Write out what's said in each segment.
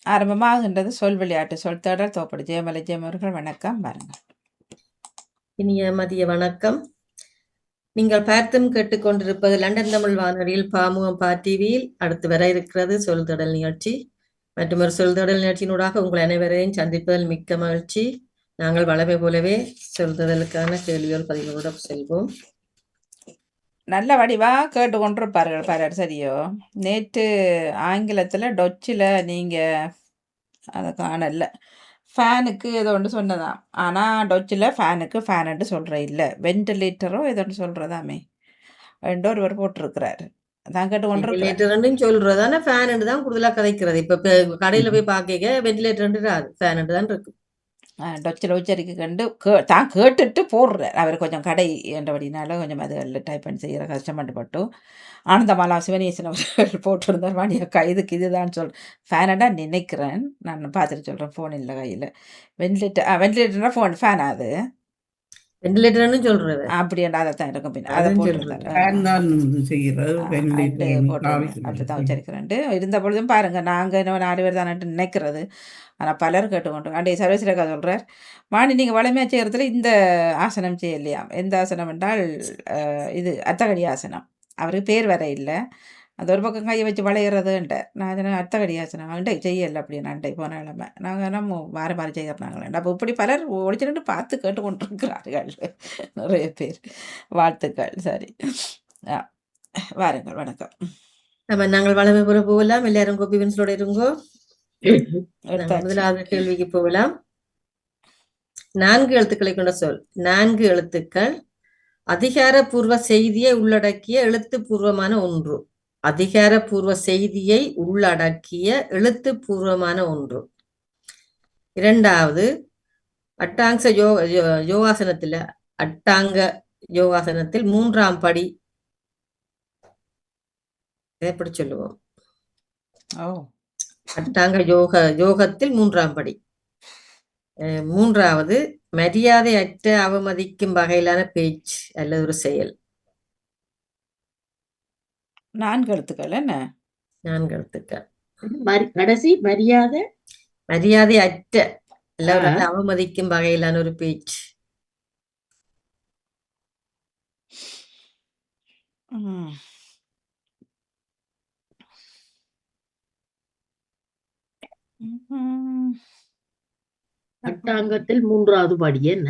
ஆரம்பமாகின்றது சொல் விளையாட்டு. சொல் தேடல் தோப்படி. ஜெயமலை ஜெயம் அவர்கள் வணக்கம். பாருங்கள். இனிய மதிய வணக்கம். நீங்கள் பார்த்தும் கேட்டுக்கொண்டிருப்பது லண்டன் தமிழ் வானொலியில் பாமுகம் டிவியில் அடுத்து வர இருக்கிறது சொல் தொடல் நிகழ்ச்சி. மற்றும் ஒரு சொல் தொடல் நிகழ்ச்சியினூடாக உங்கள் அனைவரையும் சந்திப்பதில் மிக்க மகிழ்ச்சி. நாங்கள் வளமை போலவே சொல் தொடலுக்கான கேள்விகள் பதிவுகளோடு செல்வோம். நல்ல வடிவாக கேட்டுக்கொண்டிருப்பார்கள் பாரு. சரியோ? நேற்று ஆங்கிலத்தில் டொச்சில் நீங்கள் அதை காணல. ஃபேனுக்கு ஏதோ ஒன்று சொன்னதாம். ஆனால் டொச்சில் ஃபேனுக்கு ஃபேனுன்ட்டு சொல்கிற இல்லை, வென்டிலேட்டரோ ஏதோ ஒன்று சொல்கிறதாமே ரெண்டு ஒருவர் போட்டிருக்கிறாரு. அதான் கேட்டுக்கொண்டிருக்கிறேன். வெண்டிலேட்டர் சொல்றதான ஃபேன் தான் கூடுதலா கதைக்கிறது. இப்ப கடையில போய் பாக்க வெண்டிலேட்டர் ஃபேன் தான் இருக்கு. டொச்சில் உச்சரிக்க கண்டு தான் கேட்டுட்டு போடுறார். அவர் கொஞ்சம் கடை என்றபடினால கொஞ்சம் அது டைப் பண்ணி செய்கிற கஷ்டப்பட்டு ஆனந்தமாலா சிவனேசன் அவர்கள் போட்டிருந்தார். வாணி அக்கா இதுக்கு இதுதான் ஃபேனடா நினைக்கிறேன். நான் பார்த்துட்டு சொல்கிறேன். ஃபோன் இல்லை கையில். வென்டிலேட்டர்னா ஃபேன் அது வெண்டிலேட்டர்னு சொல்றது அப்படின்னா அதை தான் இருக்கும். பின் அதை போட்டிருந்தார். அப்படித்தான் உச்சரிக்கிறேன். இருந்த பொழுதும் பாருங்க, நாங்கள் இன்னும் 4 பேர் தானே நினைக்கிறது. ஆனால் பலர் கேட்டுக்கொண்டு அண்டே சர்வீஸ்ரக்கா சொல்கிறார், வாணி நீங்கள் வளமையாக செய்கிறதுல இந்த ஆசனம் செய்யலையாம். எந்த ஆசனம் என்றால் இது அத்தகடி ஆசனம். அவருக்கு பேர் வர இல்லை. அது ஒரு பக்கம் கையை வச்சு வளையிறதுன்ட்டு நான் அத்தகடி ஆசனம் அண்டை செய்யலை அப்படின்னு அண்டை போன கிழமை நாங்கள் நம்ம மாறி மாறி செய்கிறாங்களே. அப்போ இப்படி பலர் ஒழிச்சுட்டு பார்த்து கேட்டுக்கொண்டிருக்கிறார்கள் நிறைய பேர். வாழ்த்துக்கள். சரி, வாருங்கள். வணக்கம். நாங்கள் வளமை போல போகலாம். எல்லாரும் கோபி பென்சிலோட இருங்கோ. முதலாவது கேள்விக்கு போகலாம். 4 எழுத்துக்களை கொண்ட சொல். 4 எழுத்துக்கள். அதிகாரப்பூர்வ செய்தியை உள்ளடக்கிய எழுத்துப்பூர்வமான ஒன்று. அதிகாரப்பூர்வ செய்தியை உள்ளடக்கிய எழுத்துப்பூர்வமான ஒன்று. இரண்டாவது, அட்டாங்க யோகாசனத்தில் அட்டாங்க யோகாசனத்தில் 3ஆம் படி எப்படி சொல்லுவோம்? அட்டாங்க யோகத்தில் 3ஆம் படி. மூன்றாவது, மரியாதையற்ற அவமதிக்கும் வகையிலான பேச்சு அல்லது ஒரு செயல். 4 எழுத்துக்கள். என்ன 4 எழுத்துக்கள். கடைசி மரியாதையற்ற எல்லாரும் அவமதிக்கும் வகையிலான ஒரு பேச்சு. அட்டாங்கத்தில் 3ஆவது படி. என்ன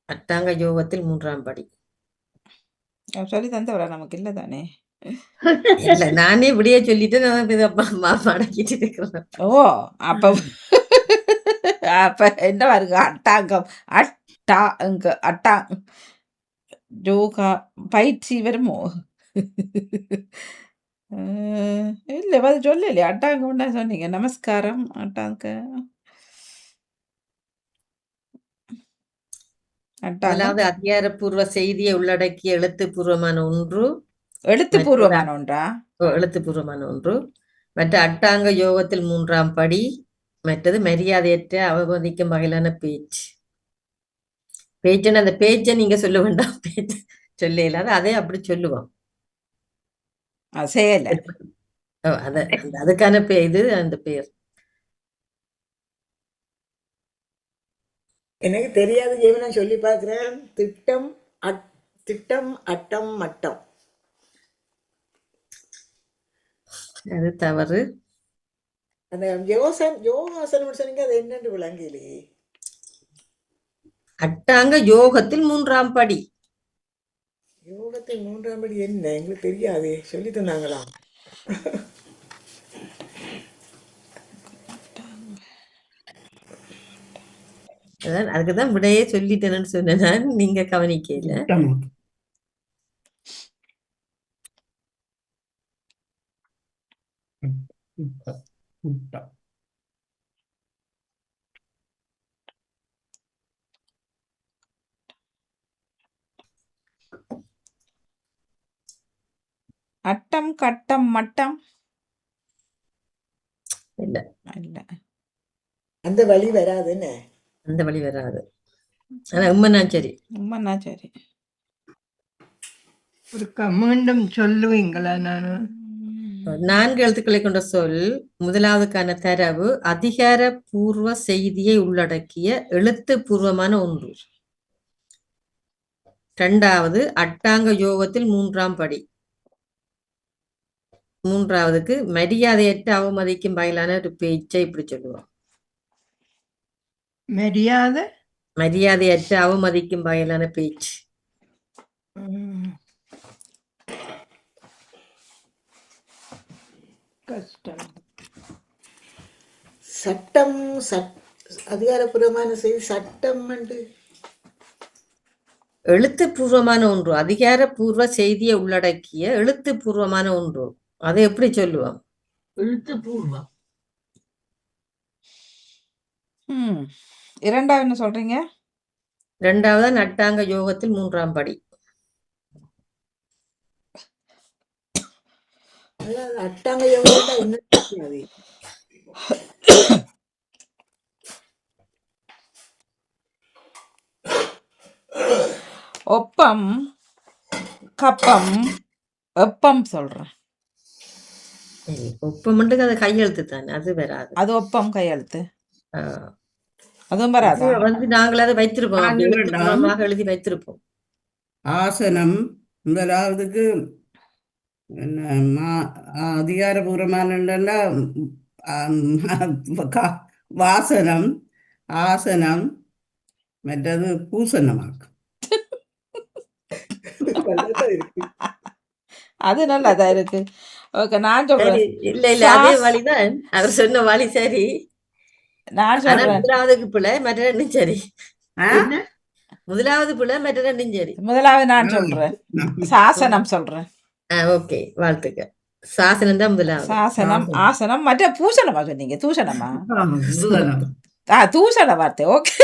அட்டாங்க யோகத்தில் 3ஆம் படி சொல்லி தந்தவரா? நமக்கு இல்லை தானே. இல்ல, நானே இப்படியே சொல்லிட்டு மடக்கிட்டு இருக்கிறேன். ஓ, அப்ப அப்ப என்ன வருங்க? அட்டாங்கம் அட்டா யோகா பயிற்சி வருமோ? இல்லை, அது சொல்லலையே. அட்டாங்கம்னா சொன்னீங்க. நமஸ்காரம் அட்டாங்க. அதாவது அதிகாரப்பூர்வ செய்தியை உள்ளடக்கிய எழுத்துப்பூர்வமான ஒன்று. எழுத்துப்பூர்வமான ஒன்றா? எழுத்துப்பூர்வமான ஒன்று. மற்ற அட்டாங்க யோகத்தில் 3ஆம் படி. மற்றது மரியாதையற்ற அவமதிக்கும் வகையிலான பேச்சு. பேச்சுன்னு அந்த பேச்சை நீங்க சொல்ல வேண்டாம். பேச்சு சொல்ல இல்லாத அதே அப்படி சொல்லுவோம். செயல அதுக்கான இது அந்த பேர் எனக்கு தெரியாது. ஜெயமனா சொல்லி பார்க்கிறேன். திட்டம் அட்டம் மட்டம். அது தவறு. அந்த யோகாசனம் சொன்னீங்க, அது என்னன்னு விளங்கலையே. அட்டாங்க யோகத்தில் 3ஆம் படி. யோகத்தில் 3ஆம் படி என்ன? எங்களுக்கு தெரியாது. சொல்லி தந்தாங்களா? அதுக்குதான் விடையே சொல்லிட்டேன்னு சொன்னேன். நீங்க கவனிக்கல. அட்டம் கட்டம் மட்டம் இல்ல இல்ல, அந்த வழி வராதுன்னு. அந்த வழி வராது. ஆனா உண்மைனா சரி. உண்மைன்னா சரி. மீண்டும் சொல்லுவீங்களா? நானு 4 எழுத்துக்களை கொண்ட சொல். முதலாவதுக்கான தரவு அதிகாரப்பூர்வ செய்தியை உள்ளடக்கிய எழுத்துப்பூர்வமான ஒன்று. 2வது அட்டாங்க யோகத்தில் 3ஆம் படி. 3வதுக்கு மரியாதையற்ற அவமதிக்கும் வகையிலான ஒரு பேச்சை இப்படி சொல்லுவோம். மரியாதை மரியாதையற்ற அவமதிக்கும் வகையிலான பேச்சு. கஷ்டம். சட்டம் அதிகாரப்பூர்வமான செய்தி சட்டம் எழுத்துப்பூர்வமான ஒன்று. அதிகாரப்பூர்வ செய்தியை உள்ளடக்கிய எழுத்துப்பூர்வமான ஒன்று. அதை எப்படி சொல்லுவோம்? எழுத்துப்பூர்வம். இரண்டாவது என்ன சொல்றீங்க? 2வது அட்டாங்க யோகத்தில் 3ஆம் படி. அட்டாங்க யோகம் என்ன தெரியாது. ஒப்பம், கப்பம், வெப்பம் சொல்றேன். ஒப்பமண்டுக்கு அது கையெழுத்து தானே, அது வராது. அது ஒப்பம் கையெழுத்து, ஆ. அதுவும் வராதா? இது வந்து நாங்கள் அதை வைத்திருப்போம், அப்படி நாங்கள் எழுத்துப்பூர்வமாக எழுதி வைத்திருப்போம். ஆசனம் முதலாவதுக்கு அதிகாரபூர்வமான வாசனம், ஆசனம், மற்றது பூசணமாக்கும். நல்லாதான் இருக்கு. அது நல்லாதா இருக்கு. ஓகே, நான் சரி, சொல்றேன். இல்ல இல்ல அதே வழிதான் அவர் சொன்ன வழி சரி. நான் ஆனா சொல்றேன். முதலாவதுக்கு பிள்ளை மற்ற ரெண்டும் சரி. என்ன? முதலாவது பிள்ளை மற்ற ரெண்டும் சரி. முதலாவது நான் சொல்றேன். சாசனம் சொல்றேன். ஓகே, வாழ்த்துக்கள். சாசனம் தான் முதலாவது. சாசனம், சாசனம். ஆசனம், மற்ற பூசணமா சொன்னீங்க? தூஷணமா? பூசணம். தூஷண வார்த்தை. ஓகே,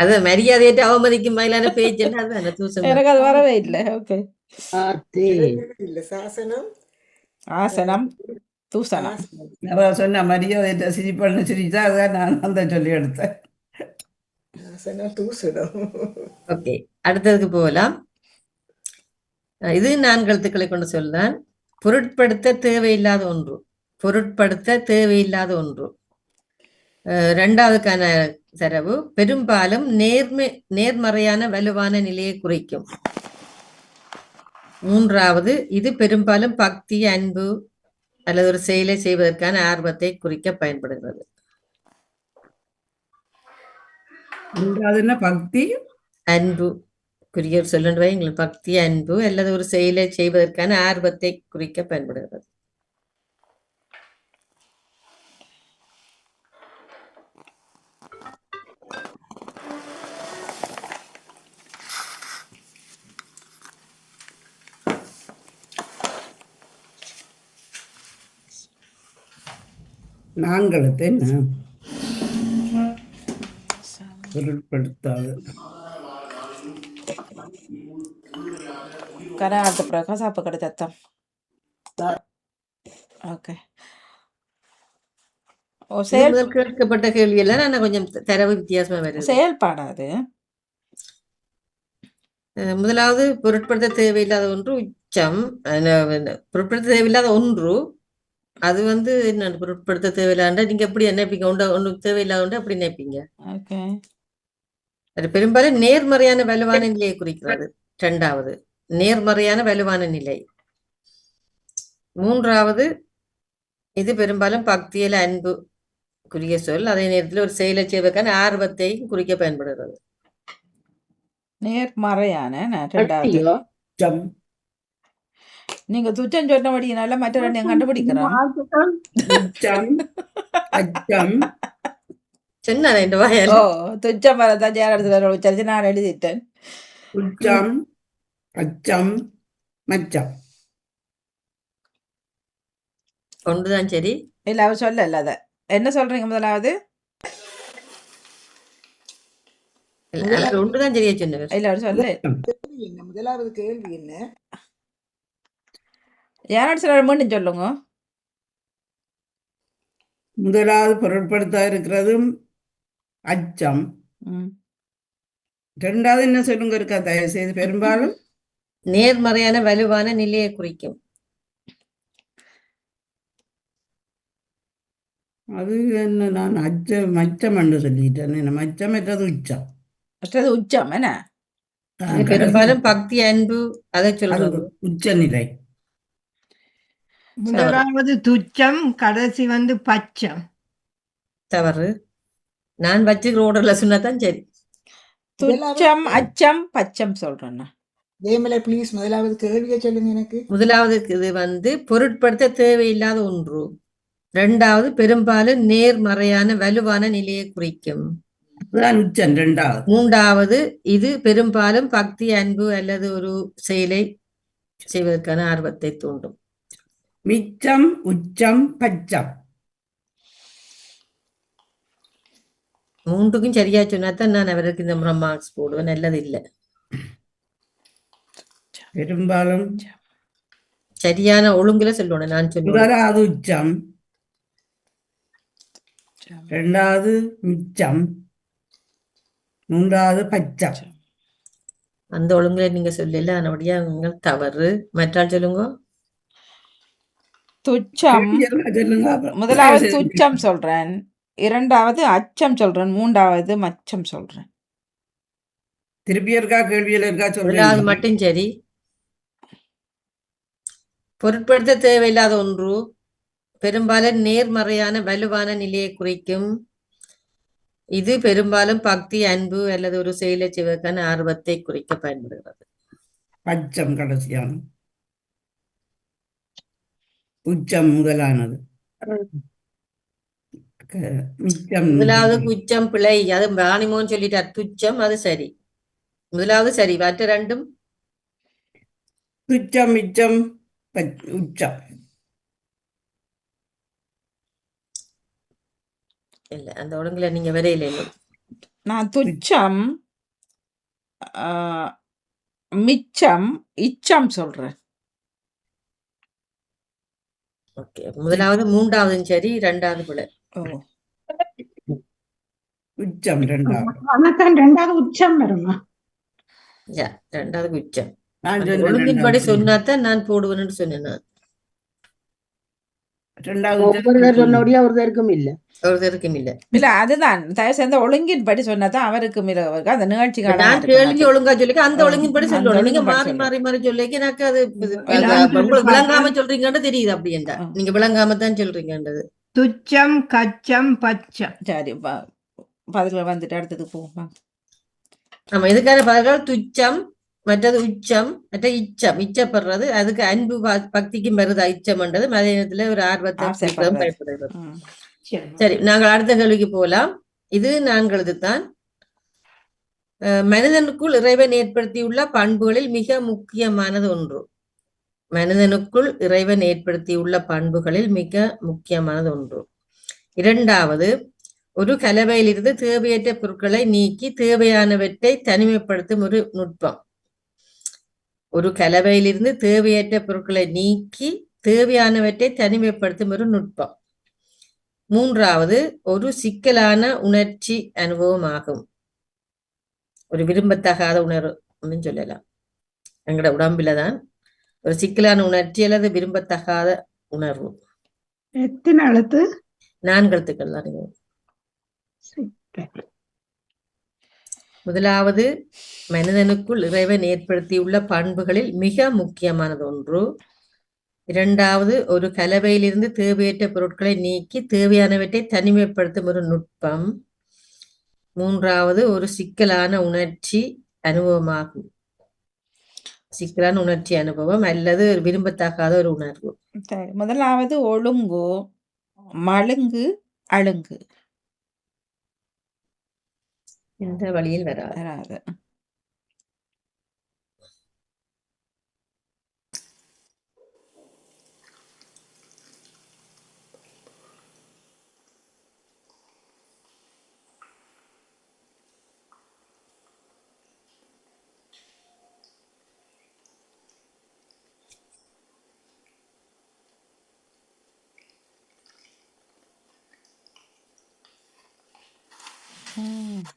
அது மரியாதையற்ற அவமதிக்கும் வகையிலான பேச்சு அதுதான் தூசணம். எனக்கு அது வரவே இல்லை. ஓகே, ஆத்தே. இல்ல சாசனம் ஆசனம், தூஷணம். அவ சொன்ன மரியாதை சிரிப்பண்ணு சிரிச்சா அதான் நான் அந்த சொல்லி எடுத்தேன். சாசனம் தூசணம். ஓகே, அடுத்ததுக்கு போகலாம். இது 4 எழுத்துக்களை கொண்டு சொல்லலாம். பொருட்படுத்த தேவையில்லாத ஒன்று. பொருட்படுத்த தேவையில்லாத ஒன்று. 2வதுக்கான தரவு பெரும்பாலும் நேர்மறையான வலுவான நிலையை குறிக்கும். 3வது இது பெரும்பாலும் பக்தி, அன்பு அல்லது ஒரு செயலை செய்வதற்கான ஆர்வத்தை குறிக்க பயன்படுகிறது. என்ன பக்தி, அன்பு குறிய சொல்லுன்ற எங்களுக்கு பக்தி, அன்பு அல்லது ஒரு செயலை செய்வதற்கான ஆர்வத்தை குறிக்க பயன்படுகிறது. நாங்களத்தை என்ன பொருட்படுத்தாது. கரகாட்ட பிரகாசாப்பு கடிதத்தம். ஓகே. ஓ, முதல் கேட்கப்பட்ட கேள்வி எல்லாம் நான் கொஞ்சம் தரவு வித்தியாசமா வருது. செயல்பாடாது. முதலாவது பொருட்படுத்த தேவையில்லாத ஒன்று உச்சம். பொருட்படுத்த தேவையில்லாத ஒன்று அது வந்து என்ன பொருட்படுத்த தேவையில்லாத நீங்க எப்படி நினைப்பீங்க? ஒன்று தேவையில்லாத ஒன்று அப்படி நினைப்பீங்க. ஓகே, அது பெரும்பாலும் நேர்மறையான வலுவான நிலையை குறிக்கிறது. 2வது நேர்மறையான வலுவான நிலை. 3வது இது பெரும்பாலும் பக்தியில அன்பு குறிய சொல். அதே நேரத்தில் ஒரு செயலை செய்வதற்கான ஆர்வத்தை குறிக்க பயன்படுகிறது. நேர்மறையான 2வது. அட்டியோ? உச்சம், நீங்க துச்சம் சொன்னபடினால மற்ற 2 கண்டுபிடிக்கிறோம். உச்சம், அச்சம், சொன்னானே இந்த வாயால். ஓ, துச்சம் வரதான் ஜெயலலிதா உச்சரிச்சு நான் எழுதிட்டேன். உச்சம், அச்சம், மச்சம். ஒன்றுதான் சரி. இல்ல, அவர் சொல்லல. அத என்ன சொல்றீங்க? முதலாவது ஒன்றுதான் சரியா சொன்னவர். இல்ல, அவர் சொல்ல. கேள்வி என்ன? முதலாவது கேள்வி என்ன? யாரோட சொல்ல மீண்டும் சொல்லுங்க. முதலாவது பொருட்படுத்தா இருக்கிறதும் அச்சம். ம். 2வது என்ன சொல்லுங்க இருக்கா தயவு செய்து. பெரும்பாலும் நேர்மறையான வலுவான நிலையை குறிக்கும். அது என்ன நான் மச்சம் என்று சொல்லிட்டேன். என்ன மச்சம் மற்றது உச்சம். மற்றது உச்சம் என்ன? இது பெரும்பாலும் பக்தி அன்பு அதை அது சொல்றது. உச்சநிலை. முதலாவது துச்சம், கடைசி பச்சம். தவறு. நான் வச்சுக்கிற ஓர்டர்ல சொன்னாதான் சரி. துச்சம் அச்சம் பச்சம் சொல்றேன்னா. ஜெயமலை ப்ளீஸ் முதலாவது கேள்வியை சொல்லுங்க எனக்கு. முதலாவது இது பொருட்படுத்த தேவையில்லாத ஒன்று. இரண்டாவது பெரும்பாலும் நேர்மறையான வலுவான நிலையை குறிக்கும். அதுதான் உச்சம். இரண்டாவது. மூன்றாவது இது பெரும்பாலும் பக்தி அன்பு அல்லது ஒரு செயலை செய்வதற்கான ஆர்வத்தை தூண்டும். மிச்சம் உச்சம் பச்சம். மூன்றுக்கும் சரியா சொன்னாதான் நான் அவருக்கு இந்த முறை மார்க்ஸ் போடுவேன். நல்லது இல்லை. பெரும்பாலும் சரியான ஒழுங்குல சொல்லணும். நான் சொல்லுவேன் முதலாவது உச்சம், இரண்டாவது மிச்சம், மூன்றாவது பச்சம். அந்த ஒழுங்குல நீங்க சொல்லல. அதனுடைய நீங்கள் தவறு. மற்றால் சொல்லுங்க. துச்சம் சொல்லுங்க அப்புறம். முதலாவது துச்சம் சொல்றேன், இரண்டாவது அச்சம் சொல்றேன், மூன்றாவது மச்சம் சொல்றேன். திருப்பி இருக்கா கேள்வியில் இருக்கா முதலாவது சொல்றேன். மட்டும் சரி. பொருட்படுத்த தேவையில்லாத ஒன்று, பெரும்பாலும் நேர்மறையான வலுவான நிலையை குறிக்கும். இது பெரும்பாலும் பக்தி அன்பு அல்லது ஒரு செயலை செய்வதற்கான ஆர்வத்தை குறிக்க பயன்படுகிறது. பச்சம் கடைசியான. உச்சம் முதலானது. மிச்சம் முதலாவது குச்சம் பிழை. அது ராணிமோகன் சொல்லிட்டார். துச்சம் அது சரி. முதலாவது சரி. மற்ற ரெண்டும் துச்சம் மிச்சம் உச்சம். இல்ல. அந்த ஒழுங்குல நீங்க வரையில இல்லை. நான் துச்சம் மிச்சம் இச்சம் சொல்றேன். ஓகே. முதலாவது மூன்றாவதும் சரி, இரண்டாவது பிழை. உச்சம் இரண்டாவது. ரெண்டாவது உச்சம் வருமா? இரண்டாவது குச்சம். நான் ஒழுங்கின்படி சொன்னாதான் நான் போடுவேன்னு சொன்னேன். நான் சொன்னபடியா ஒருத்தருக்கும் இல்ல, ஒருத்தருக்கும் இல்ல. இல்ல அதுதான் தயவு சேர்ந்த ஒழுங்கின்படி சொன்னதான் அவருக்கு அந்த நிகழ்ச்சி நான் கேள்வி ஒழுங்கா சொல்லிக்க அந்த ஒழுங்கின்படி சொல்லணும். நீங்க மாறி மாறி மாறி சொல்லிக்க எனக்கு அது உங்களுக்கு விளங்காம சொல்றீங்கன்னு தெரியுது. அப்படி என்றா நீங்க விளங்காம தான் சொல்றீங்கன்றது. துச்சம் கச்சம் பச்சம். சரி பதில் வந்துட்டு அடுத்தது போவோம். ஆமா, இதுக்கான பதில்கள் துச்சம், மற்றது உச்சம், மற்ற இச்சம். இச்சப்படுறது அதுக்கு அன்பு பக்திக்கும் வருது. இச்சம்ன்றது அதே நேரத்துல ஒரு ஆர்வத்தை பயன்படுகிறது. சரி, நாங்கள் அடுத்த கேள்விக்கு போகலாம். இது நான்களது தான். மனிதனுக்குள் இறைவன் ஏற்படுத்தியுள்ள பண்புகளில் மிக முக்கியமானது ஒன்று. மனிதனுக்குள் இறைவன் ஏற்படுத்தியுள்ள பண்புகளில் மிக முக்கியமானது ஒன்று. இரண்டாவது, ஒரு கலவையிலிருந்து தேவையற்ற பொருட்களை நீக்கி தேவையானவற்றை தனிமைப்படுத்தும் ஒரு நுட்பம். ஒரு கலவையிலிருந்து தேவையற்ற பொருட்களை நீக்கி தேவையானவற்றை தனிமைப்படுத்தும் ஒரு நுட்பம். மூன்றாவது, ஒரு சிக்கலான உணர்ச்சி அனுபவம் ஆகும். ஒரு விரும்பத்தகாத உணர்வு சொல்லலாம். எங்களோட உடம்புல தான் ஒரு சிக்கலான உணர்ச்சி அல்லது விரும்பத்தகாத உணர்வு. எத்தனை எழுத்து? 4 எழுத்துக்கள் தான். முதலாவது, மனிதனுக்குள் இறைவன் ஏற்படுத்தியுள்ள பண்புகளில் மிக முக்கியமானது ஒன்று. இரண்டாவது, ஒரு கலவையிலிருந்து தேவையற்ற பொருட்களை நீக்கி தேவையானவற்றை தனிமைப்படுத்தும் ஒரு நுட்பம். மூன்றாவது, ஒரு சிக்கலான உணர்ச்சி அனுபவமாகும். சிக்கலான உணர்ச்சி அனுபவம் அல்லது ஒரு விரும்பத்தகாத ஒரு உணர்வு. முதலாவது ஒழுங்கு, மழுங்கு, அழுங்கு. இந்த வழியில் வராது.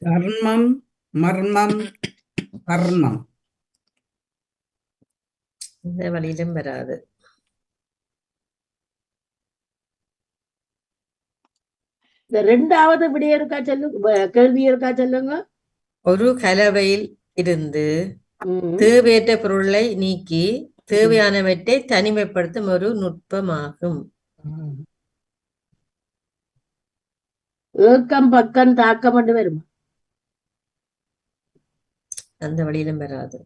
கர்மம் மர்மம் கர்மம். இந்த வழியிலும் வராது. இந்த ரெண்டாவது விடைய இருக்கா சொல்லுங்க, கேள்வி இருக்கா சொல்லுங்க. ஒரு கலவையில் இருந்து ம். தேவையற்ற பொருளை நீக்கி தேவையானவற்றை தனிமைப்படுத்தும் ஒரு நுட்பமாகும். ஏக்கம் பக்கம் தாக்கம் என்று வருமா? அந்த வழியிலும் வராது.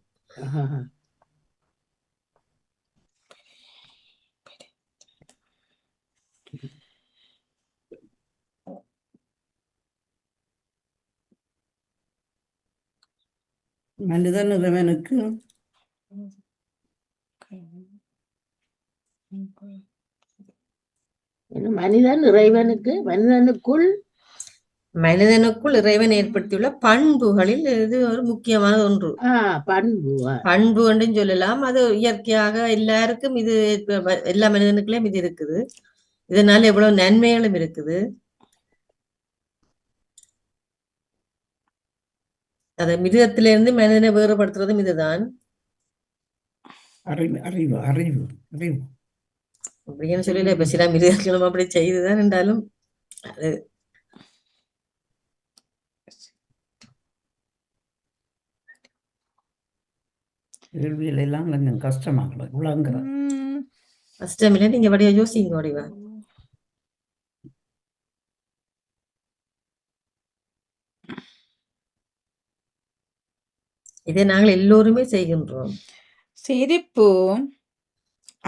மனிதன் இறைவனுக்கு என்ன மனிதன் இறைவனுக்கு மனிதனுக்குள் மனிதனுக்குள் இறைவன் ஏற்படுத்தியுள்ள பண்புகளில் இது ஒரு முக்கியமான ஒன்று. பண்பு. பண்பு என்றும் சொல்லலாம். அது இயற்கையாக எல்லாருக்கும் இது எல்லா மனிதனுக்குள்ளேயும் இது இருக்குது. இதனால எவ்வளவு நன்மைகளும் இருக்குது. அத மிருகத்திலிருந்து மனிதனை வேறுபடுத்துறதும் இதுதான். அறிவு அறிவு அறிவு அறிவு அப்படின்னு சொல்லல, இப்ப சில மிருகங்களும் அப்படி செய்துதான் என்றாலும் அது கேள்விகள் எல்லாம் கொஞ்சம் கஷ்டமாக விளங்குற. கஷ்டமில்லை. நீங்க வடிவா யோசிங்க வடிவா. இதை நாங்கள் எல்லோருமே செய்கின்றோம். சிரிப்பு,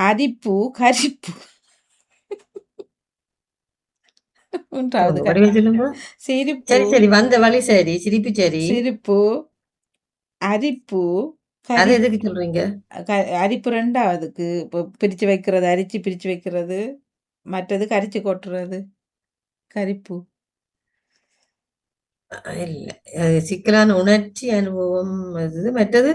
அரிப்பு, கரிப்பு. மூன்றாவது வடிவா சொல்லுங்க. சிரிப்பு, சரி சரி, வந்த வழி சரி, சிரிப்பு சரி. சிரிப்பு, அரிப்பு, அதை எதுக்கு சொல்றீங்க? அரிப்பு ரெண்டாவதுக்கு பிரிச்சு வைக்கிறது, அரிச்சு பிரிச்சு வைக்கிறது. மற்றது கரிச்சு கொட்டுறது, கரிப்பு. இல்ல, சிக்கலான உணர்ச்சி அனுபவம் அது. மற்றது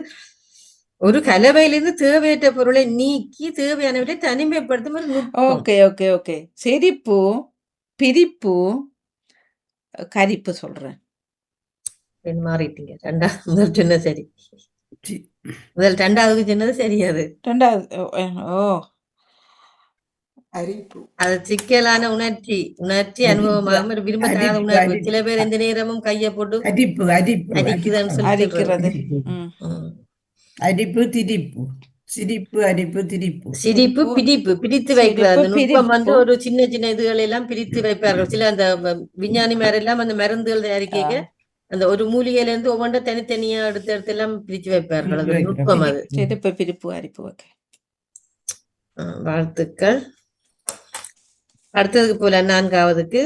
ஒரு கலவையிலிருந்து தேவையற்ற பொருளை நீக்கி தேவையானவற்றை தனிமைப்படுத்தும் ஒரு நுட்பம். Okay okay okay. சிரிப்பு, பிரிப்பு, கரிப்பு சொல்றேன். மாறிட்டீங்க. முதல் சொன்னது சரி. முதல் ரெண்டாவதுக்கு சொன்னது சரி. அது ரெண்டாவது. ஓ, அரிப்பு. அது சிக்கலான உணர்ச்சி அனுபவமாகும் ஒரு விரும்பத்தகாத உணர்வு. சில பேர் எந்த நேரமும் கையை போட்டு அரிப்பு அரிப்பு அரிக்குதுன்னு சொல்லி அரிக்கிறது. அரிப்பு திரிப்பு. சிரிப்பு அரிப்பு திரிப்பு. சிரிப்பு பிடிப்பு, பிடித்து வைக்கிறது. அந்த நுட்பம் வந்து ஒரு சின்ன சின்ன இதுகள் எல்லாம் பிரித்து வைப்பார்கள். சில அந்த விஞ்ஞானி எல்லாம் அந்த மருந்துகள் தயாரிக்க அந்த ஒரு மூலிகையில இருந்து ஒவ்வொன்றை தனித்தனியா எடுத்து எல்லாம் பிரித்து வைப்பார்கள். அது நுட்பம். அது சிரிப்பு பிரிப்பு அரிப்பு. ஓகே, வாழ்த்துக்கள். அடுத்ததுக்கு போல நான்காவதுக்கு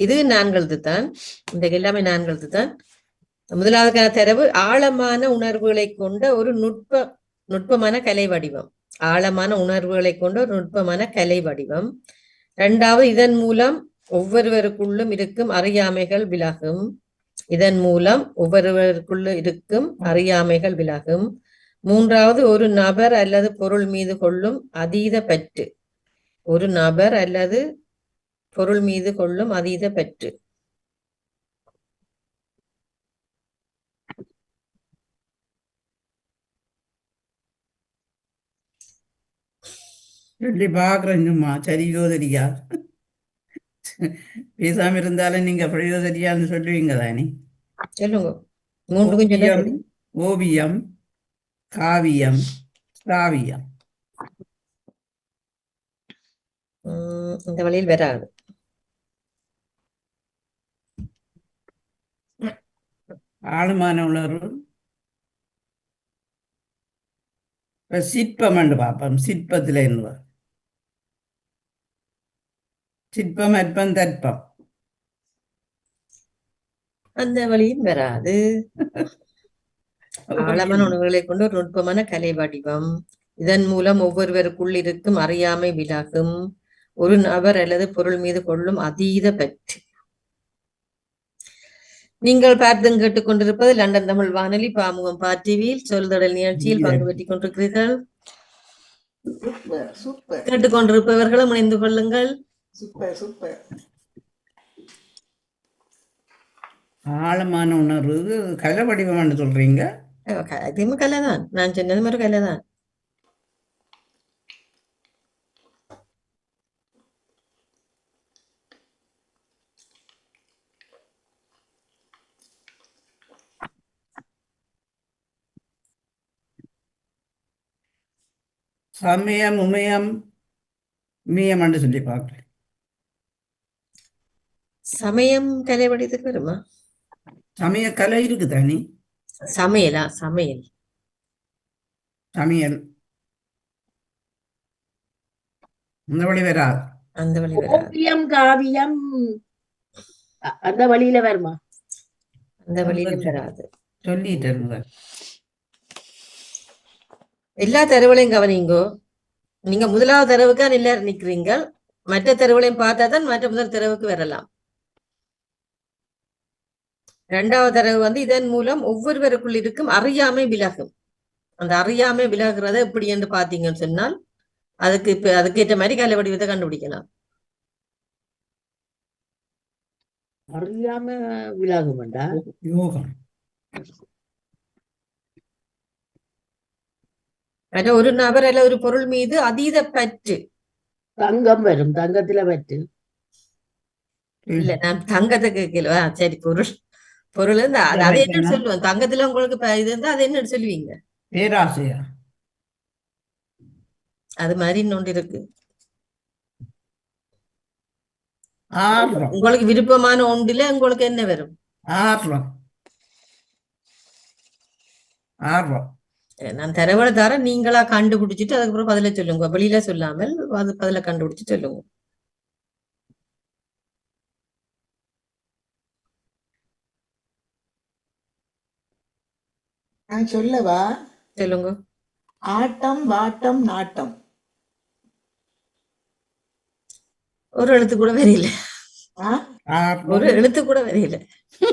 இது நான்கழுத்து தான். இந்த எல்லாமே நான்கழுத்து தான். முதலாவதுக்கான தரவு ஆழமான உணர்வுகளை கொண்ட ஒரு நுட்பமான கலை வடிவம். ஆழமான உணர்வுகளை கொண்ட ஒரு நுட்பமான கலை வடிவம். இரண்டாவது, இதன் மூலம் ஒவ்வொருவருக்குள்ளும் இருக்கும் அறியாமைகள் விலகும். இதன் மூலம் ஒவ்வொருவருக்குள்ள இருக்கும் அறியாமைகள் விலகும். மூன்றாவது, ஒரு நபர் அல்லது பொருள் மீது கொள்ளும் அதீத பற்று. ஒரு நபர் அல்லது பொருள் மீது கொள்ளும் அதீத பற்று. சொல்லி பாக்குறேன் சும்மா சரியோ தெரியா. பேசாம இருந்தாலும் நீங்க அப்படியோ தெரியான்னு சொல்லுவீங்க தானே. சொல்லுங்க. மூன்றுக்கும் ஓவியம், காவியம், காவியம். இந்த வழியில் வராது. ஆழமான உணர்வு. சிற்பம் என்று பார்ப்போம். சிற்பத்தில் என்ன? சிற்பம் அற்பம் தற்பம். அந்த வழியும் வராது. ஆழமான உணர்வுகளை கொண்டு ஒரு நுட்பமான கலை வடிவம். இதன் மூலம் ஒவ்வொருவருக்குள் இருக்கும் அறியாமை விலகும். ஒரு நபர் அல்லது பொருள் மீது கொள்ளும் அதீத பற்று. நீங்கள் பார்த்தும் கேட்டுக்கொண்டிருப்பது லண்டன் தமிழ் வானொலி பாமுகம் டிவியில் சொல்தொடல் நிகழ்ச்சியில் பங்கு பெற்றுக் கொண்டிருக்கிறீர்கள். கேட்டுக்கொண்டிருப்பவர்களும் இணைந்து கொள்ளுங்கள். Super super. ஆழமான உணர்வு கலை வடிவம் சொல்றீங்க. அதுவும் கலைதான். நான் சொன்னது ஒரு கலைதான். சமயம் உமயம் மீயம்னு சொல்லி பார்க்குறேன். சமயம் கலைவடித்துக்கு வருமா? சமய கலை இருக்கு தானே. சமையலா? சமையல் சமையல் இந்த வழி வராது. அந்த வழி வராது. ஓவியம் காவியம் அந்த வழியில வருமா? அந்த வழியில வராது. சொல்லிட்டேன் முதல். எல்லா தெருவுலையும் கவனிங்கோ. நீங்க முதலாவது தெருவுக்கா எல்லாரும் நிக்கிறீங்க. மற்ற தெருவுலையும் பார்த்தா தான் மற்ற முதல் தெருவுக்கு வரலாம். இரண்டாவது தடவை வந்து இதன் மூலம் ஒவ்வொருவருக்குள் இருக்கும் அறியாமை விலகும். அந்த அறியாமை விலகுறத எப்படி என்று பாத்தீங்கன்னு சொன்னால் அதுக்கேற்ற மாதிரி கலை வடிவத்தை கண்டுபிடிக்கலாம். அறியாம விலாகுமண்டா யோகம் ஆனா ஒரு நபர் அல்ல ஒரு பொருள் மீது அதீத பற்று. தங்கம் வரும், தங்கத்துல பற்று. இல்ல நான் தங்கத்தை கேட்கல. சரி, பொருள் இருந்தா அதை என்ன சொல்லுவேன். தங்கத்துல உங்களுக்கு இது இருந்தா அதை என்ன சொல்லுவீங்க? பேராசையா? அது மாதிரி இன்னொன்று இருக்கு. ஆர்வம். உங்களுக்கு விருப்பமான ஒன்றில உங்களுக்கு என்ன வரும்? ஆர்வம். ஆர்வம். நான் தரவழ தர நீங்களா கண்டுபிடிச்சிட்டு அதுக்கப்புறம் பதில சொல்லுங்க. வெளியில சொல்லாமல் அது பதில கண்டுபிடிச்சு சொல்லுங்க. நான் சொல்லவா? சொல்லுங்க. ஆட்டம் வாட்டம் நாட்டம். ஒரு எழுத்து கூட வரையில. ஆ? ஆர்வம். ஒரு எழுத்து கூட வரையில.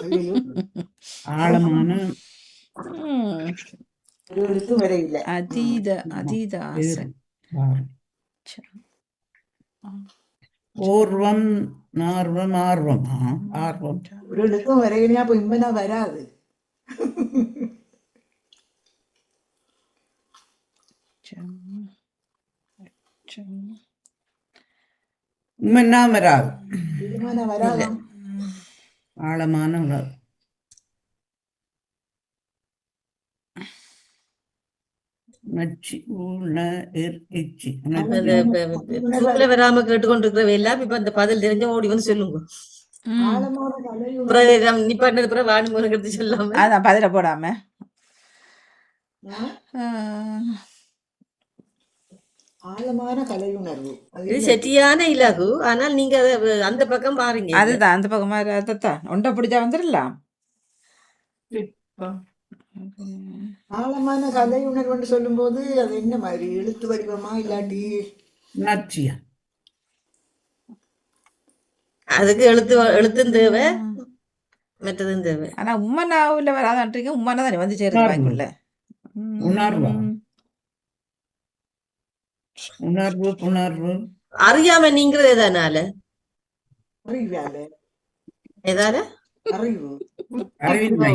ஐயையோ, ஆழமான ம். ஒரு எழுத்து வரையில. அதீத ஆசை. ஓர்வம் நார்வம் ஆர்வம். ஆர்வம். ஒரு எழுத்தும் வரையிலையா? அப்ப இம்பனா வராது. உண்மைன்னா வராது. இதுமான வராது. ஆழமான உணர்வு. நச்சு உள்ள எச்சி. சூழல வராம கேட்டுக்கொண்டிருக்கிறவ எல்லாம் இப்ப அந்த பதில் தெரிஞ்ச ஓடி வந்து சொல்லுங்க. ஆழமான கலையுணர்வு. நிப்பாட்டினது பிறகு வாணி மூலம் எடுத்து சொல்லாம அதான் பதில போடாம. ஆழமான கலையுணர்வு. இது சரியான இலகு. ஆனால் நீங்க அந்த பக்கம் பாருங்க. அதுதான் அந்த பக்கமா அதைத்தான் ஒன்றை பிடிச்சா வந்துடலாம். ஆழமான கலையுணர்வுன்னு சொல்லும் போது அது என்ன மாதிரி? எழுத்து வடிவமா இல்லாட்டி நச்சியா? அதுக்கு எழுத்தும் தேவை, மற்றதும் தேவை. ஆனா உம்மனாவுல வராதான்றீங்க. உம்மனா தானே வந்து சேருது வாய்க்குள்ள. உணர்வா? உணர்வு புணர்வு. அறியாம நீங்கிறது எதனால? அறிவால. எதால? அறிவு. அறிவின்மை.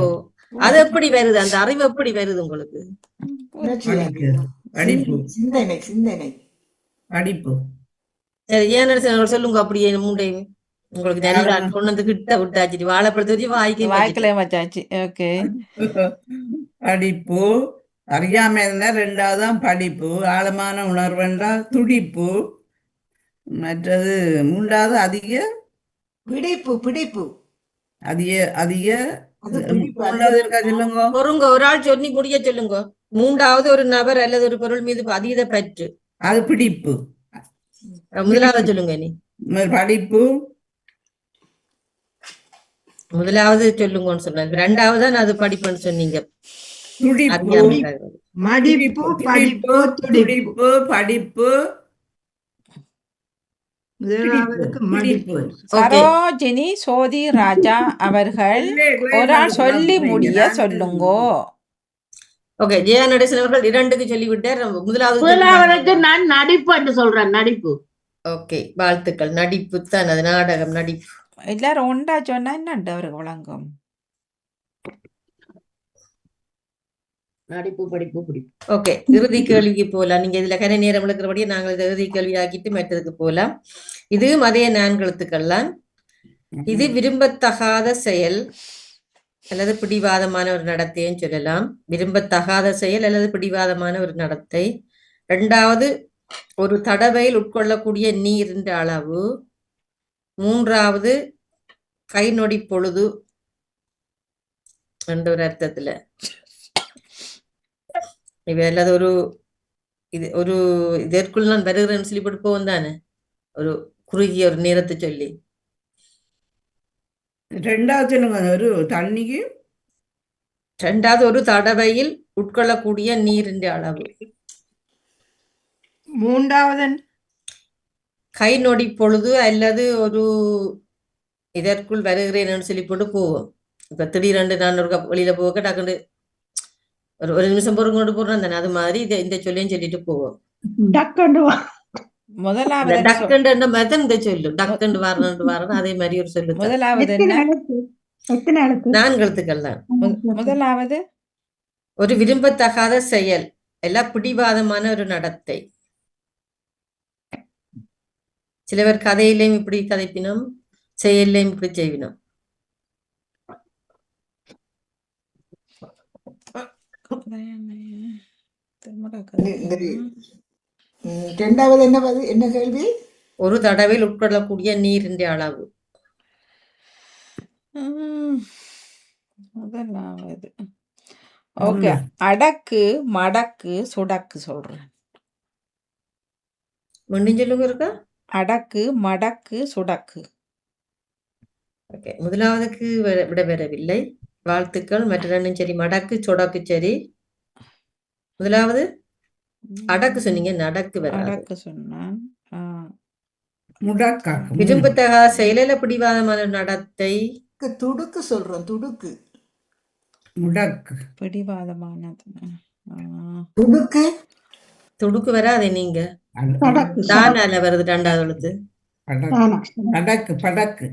அது எப்படி வருது? அந்த அறிவு எப்படி வருது உங்களுக்கு? படிப்பு. சிந்தனை சிந்தனை படிப்பு. சரி, ஏன் சொல்லுங்க. அப்படியே மூண்டையும் உங்களுக்கு நல்லா கொண்டு வந்து கிட்ட விட்டாச்சு. வாழைப்பழத்தை வச்சு வாய்க்குள்ளே வச்சாச்சு. ஓகே. படிப்பு. அறியாம இருந்தா ரெண்டாவதுதான் படிப்பு. ஆழமான உணர்வு என்றால் துடிப்பு. மற்றது மூன்றாவது அதிக பிடிப்பு. பிடிப்பு அதிக அதிக அது பிடிப்பு. மூன்றாவது இருக்கா சொல்லுங்க. பொறுங்க, ஒரு ஆள் சொல்லி முடிய சொல்லுங்க. மூன்றாவது ஒரு நபர் அல்லது ஒரு பொருள் மீது அதீத பற்று. அது பிடிப்பு. முதலாவது சொல்லுங்க. நீ படிப்பு. முதலாவது சொல்லுங்கன்னு சொன்னாங்க. ரெண்டாவது அது படிப்புன்னு சொன்னீங்க. துடிப்பு. மடிப்பு. படிப்பு. துடிப்பு. படிப்பு. மடிப்பு. சரோஜினி சோதி ராஜா அவர்கள் ஒரு ஆள் சொல்லி முடிய சொல்லுங்கோ. ஓகே, ஜெயா நடேசன் அவர்கள் 2க்கு சொல்லிவிட்டார். முதலாவதுக்கு நான் நடிப்பு என்று சொல்றேன். நடிப்பு. ஓகே, வாழ்த்துக்கள். நடிப்பு தான் அது. நாடகம், நடிப்பு. எல்லாரும் ஒன்றா சொன்னா என்னண்டு அவருக்கு வழங்கும். நடிப்பு படிப்பு பிடிப்பு. ஓகே, இறுதி கேள்விக்கு போலாம். நீங்க இதுல கரை நேரம் இருக்கிறபடியே நாங்கள் இதை இறுதி கேள்வி ஆக்கிட்டு மற்றதுக்கு போலாம். இது அதே 4 எழுத்துக்கள்லாம். இது விரும்பத்தகாத செயல் அல்லது பிடிவாதமான ஒரு நடத்தைன்னு சொல்லலாம். விரும்பத்தகாத செயல் அல்லது பிடிவாதமான ஒரு நடத்தை. இரண்டாவது ஒரு தடவையில் உட்கொள்ளக்கூடிய நீரின் அளவு. மூன்றாவது கை நொடி பொழுது என்ற ஒரு அர்த்தத்துல. இவ அல்லது ஒரு இதற்குள் நான் வருகிறேன்னு சொல்லி போட்டு போவோம் தானே, ஒரு குறுகிய ஒரு நேரத்தை சொல்லி. ரெண்டாவது சொல்லுங்க, ஒரு தண்ணிக்கு இரண்டாவது ஒரு தடவையில் உட்கொள்ளக்கூடிய நீரின் அளவு. மூன்றாவது கை நொடி பொழுது அல்லது ஒரு இதற்குள் வருகிறேன்னு சொல்லி போட்டு போவோம். இப்ப திடீரென்று நான் ஒரு வெளியில போக டக்குண்டு ஒரு நிமிஷம் பொறுங்க கொண்டு போடுறேன் தானே, அது மாதிரி இந்த சொல்லியும் சொல்லிட்டு போவோம். டக்குன்னு முதலாவது டக்குண்டு மாதிரி இந்த சொல்லு டக்குண்டு வரணும் அதே மாதிரி ஒரு சொல்லு. முதலாவது எத்தனை என்ன? எழுத்து? எத்தனை எழுத்து? 4 எழுத்துக்கள் தான். முதலாவது ஒரு விரும்பத்தகாத செயல், எல்லாம் பிடிவாதமான ஒரு நடத்தை. சிலவர் கதையிலையும் இப்படி கதைப்பினோம், செயல்லையும் இப்படி செய்வினோம். ரெண்டாவது என்ன கேள்வி? ஒரு தடவையில் உட்கொள்ளக்கூடிய நீரின் அளவு. முதலாவது ஓகே. அடக்கு மடக்கு சுடக்கு சொல்றேன். மீண்டும் சொல்லுங்க இருக்கா. அடக்கு மடக்கு சுடக்கு. ஓகே, முதலாவதுக்கு விட பெறவில்லை. வாழ்த்துக்கள். மற்ற ரெண்டும் சரி. மடக்கு சொடக்கு சரி. முதலாவது அடக்கு சொன்னீங்க, நடக்கு வராது. அடக்கு சொன்னான். முடக்காக்கு விரும்பத்தகாத செயலில பிடிவாதமான நடத்தை. துடுக்கு சொல்றோம். துடுக்கு முடக்கு பிடிவாதமானது. துடுக்கு துடுக்கு வராதே நீங்க. படக்கு தானால வருது ரெண்டாவது எழுத்து. படக்கு படக்கு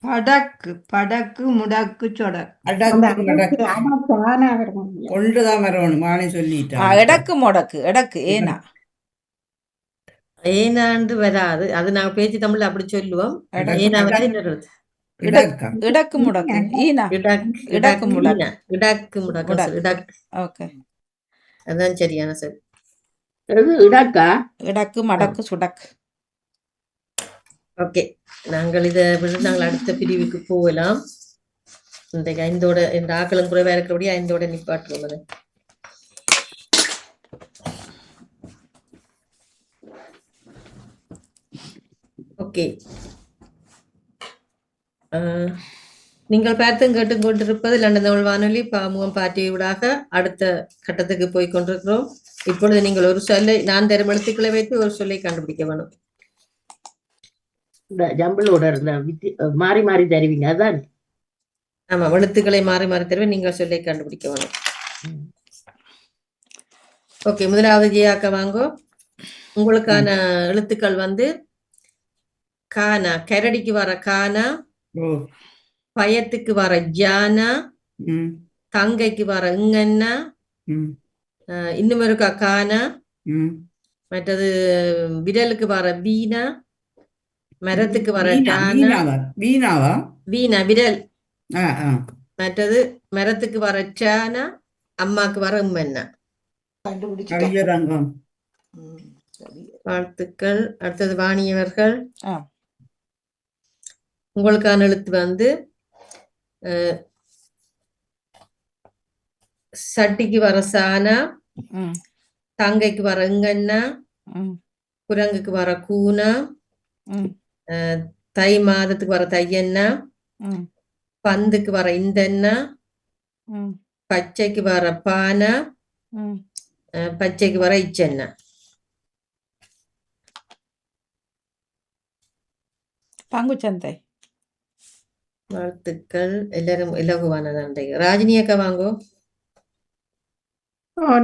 படக்கு படக்கு முடக்கு சொடக்கு. அடக்கு மடக்கு ஒன்றுதான் வரணும். மாணி சொல்லிட்டா எடக்கு முடக்கு. எடக்கு ஏனா ஏனாண்டு வராது. அது நாங்க பேச்சு தமிழ்ல அப்படி சொல்லுவோம். ஏனா வந்து இன்னொரு எழுத்து. இடக்கா இடக்கு முடக்கு. ஈனா இடக்கு இடக்கு முடக்கு. ஈனா. இடக்கு முடக்கு சொல்லு. இடக்கு. ஓகே. அதான் சரியான சொல். எது இடக்கா? இடக்கு மடக்கு சுடக்கு. ஓகே, நாங்கள் இதை விட நாங்கள் அடுத்த பிரிவுக்கு போகலாம். இன்றைக்கு 5ஓட இந்த ஆக்களும் குறைவா இருக்கிறபடியா 5ஓட நிப்பாட்டுவோம். அது ஓகே. நீங்கள் பார்த்தும் கேட்டுக் கொண்டிருப்பது லண்டன் தமிழ் வானொலி பாமுகம் பாட்டியூடாக அடுத்த கட்டத்துக்கு போய் கொண்டிருக்கிறோம். இப்பொழுது நீங்கள் ஒரு சொல்லை, நான் தரும் எழுத்துக்களை வைத்து ஒரு சொல்லை கண்டுபிடிக்க வேணும். இந்த ஜம்பிளோட இருந்த மாறி மாறி தருவீங்க அதான். ஆமா, எழுத்துக்களை மாறி மாறி தருவேன், நீங்கள் சொல்லை கண்டுபிடிக்க வேணும். ஓகே, முதலாவது ஜியாக்க வாங்கோ. உங்களுக்கான எழுத்துக்கள் வந்து கானா, கரடிக்கு வர கானா, பயத்துக்கு வர ஜானா, தங்கைக்கு வர இங்கண்ணா, இன்னும் இருக்கா கானா, மற்றது விரலுக்கு வர வீணா, மரத்துக்கு வர டானா, வீணாவா வீணா விரல், மற்றது மரத்துக்கு வர சானா, அம்மாக்கு வர உம்மண்ணா. கவியரங்கம். வாழ்த்துக்கள். அடுத்தது வாணியவர்கள். ஆ. உங்களுக்கான எழுத்து வந்து சட்டிக்கு வர சானா, தங்கைக்கு வர இங்கண்ணா, குரங்குக்கு வர கூனா, தை மாதத்துக்கு வர தையண்ணா, பந்துக்கு வர இந்தண்ணா, பச்சைக்கு வர பானா, பச்சைக்கு வர இச்சண்ணா. பங்குச்சந்தை. வாழ்த்துக்கள். எல்லாரும் இலகுவான நன்றி. ராஜினி அக்கா வாங்கோ.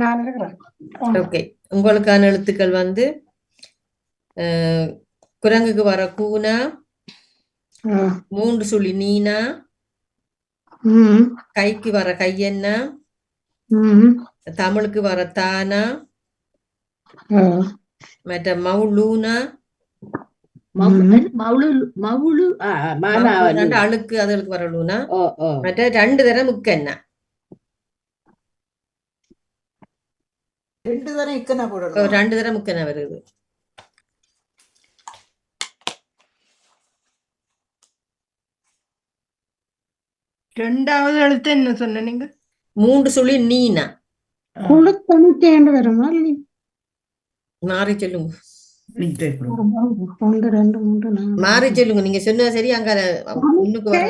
நான் இருக்கிறேன். ஓகே, உங்களுக்கான எழுத்துக்கள் வந்து குரங்குக்கு வர கூனா, 3 சுழி நீனா, கைக்கு வர கையண்ணா, தமிழுக்கு வர தானா, மற்ற மவுளூனா, அழுக்கு அதுகளுக்கு வர லூனா, மற்ற 2 தரம் முக்கண்ணா. ரெண்டு தானே இக்கனா போடணும். 2 தடவை முக்கன வருது. ரெண்டாவது எழுத்து என்ன சொன்ன நீங்க? 3 சுழி நீனா. குழுத்தணிக்கேண்டு வருமா இல்லை? மாறி சொல்லுங்க. நீட்டை கொடு. 1 2 3 4 மாறி சொல்லுங்க. நீங்க சொன்னது சரி. அங்க முன்னுக்கு வர.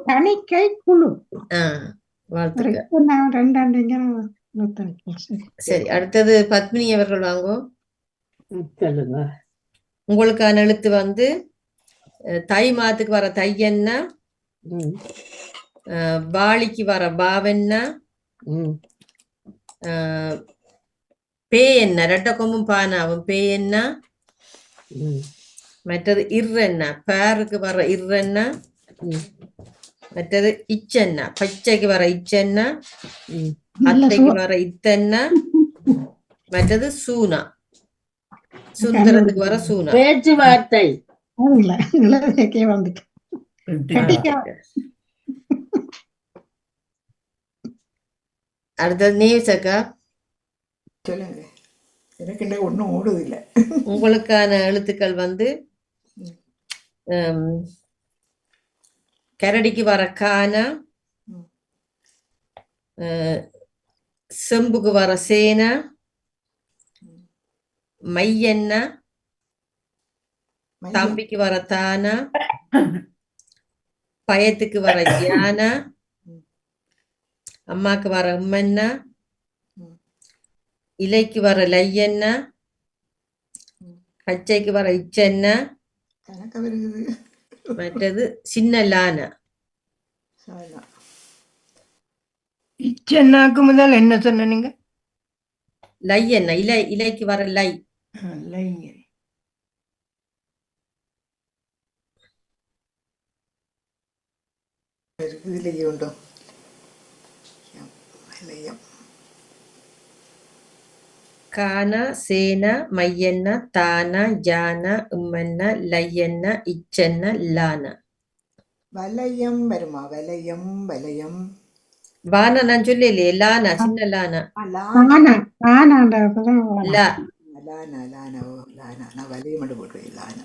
தணிக்கை குழு. வாழ்த்துக்கள். இப்ப நான் 2 குழுத்தணிக்கை. சரி. சரி, அடுத்தது பத்மினி அவர்கள் வாங்குவோம். சொல்லுங்க. உங்களுக்கான எழுத்து வந்து தை மாதத்துக்கு வர தையன்னா, ம், வாளிக்கு வர பாவன்னா, ம், பே என்ன, 2 கொம்பும் பானாவும் பே என்ன, ம், மற்றது இர்ரென்னா, பேருக்கு வர இர்ரென்னா, ம், மற்றது இச்சென்னா, பச்சைக்கு வர இச்சென்னா, ம். அத்தைக்கு வர இத்தன்னா, மற்றது சூனா, சுந்தரத்துக்கு வர சூனா. பேச்சுவார்த்தை. இல்ல இளவேக்கே வந்துட்டு. வெட்டிக்கா. அடுத்தது நேவிசக்கா. சொல்லுங்க. எனக்கு என்ன ஒன்றும் ஓடுதில்லை. உங்களுக்கான எழுத்துக்கள் வந்து கரடிக்கு வர கானா, செம்புக்கு வர சேனா, மையன்னா, தம்பிக்கு வர தானா, பயத்துக்கு வர யானா, அம்மாக்கு வர உம்மன்னா, இலைக்கு வர லையன்னா, பச்சைக்கு வர இச்சன்னா, கணக்க வருகுது. மற்றது சின்ன லானா. சரிதான். இச்சென்னாக்கு முதல் என்ன சொன்ன நீங்க? லையன்னா, இலைக்கு வர லை. லைங்க. இதுலேயே உண்டோ வலயம். கானா, சேனா, மையன்னா, தானா, ஜானா, உம்மன்னா, லையன்னா, இச்சன்னா, லானா. வலயம் வருமா? வலயம் வலயம். வானா நான் சொல்லலையே, லானா, சின்ன லானா. லானா. லா. Lana Lana. ஓ லானா. நான் வலயம் மட்டும் போட்டுருவேன். லானா.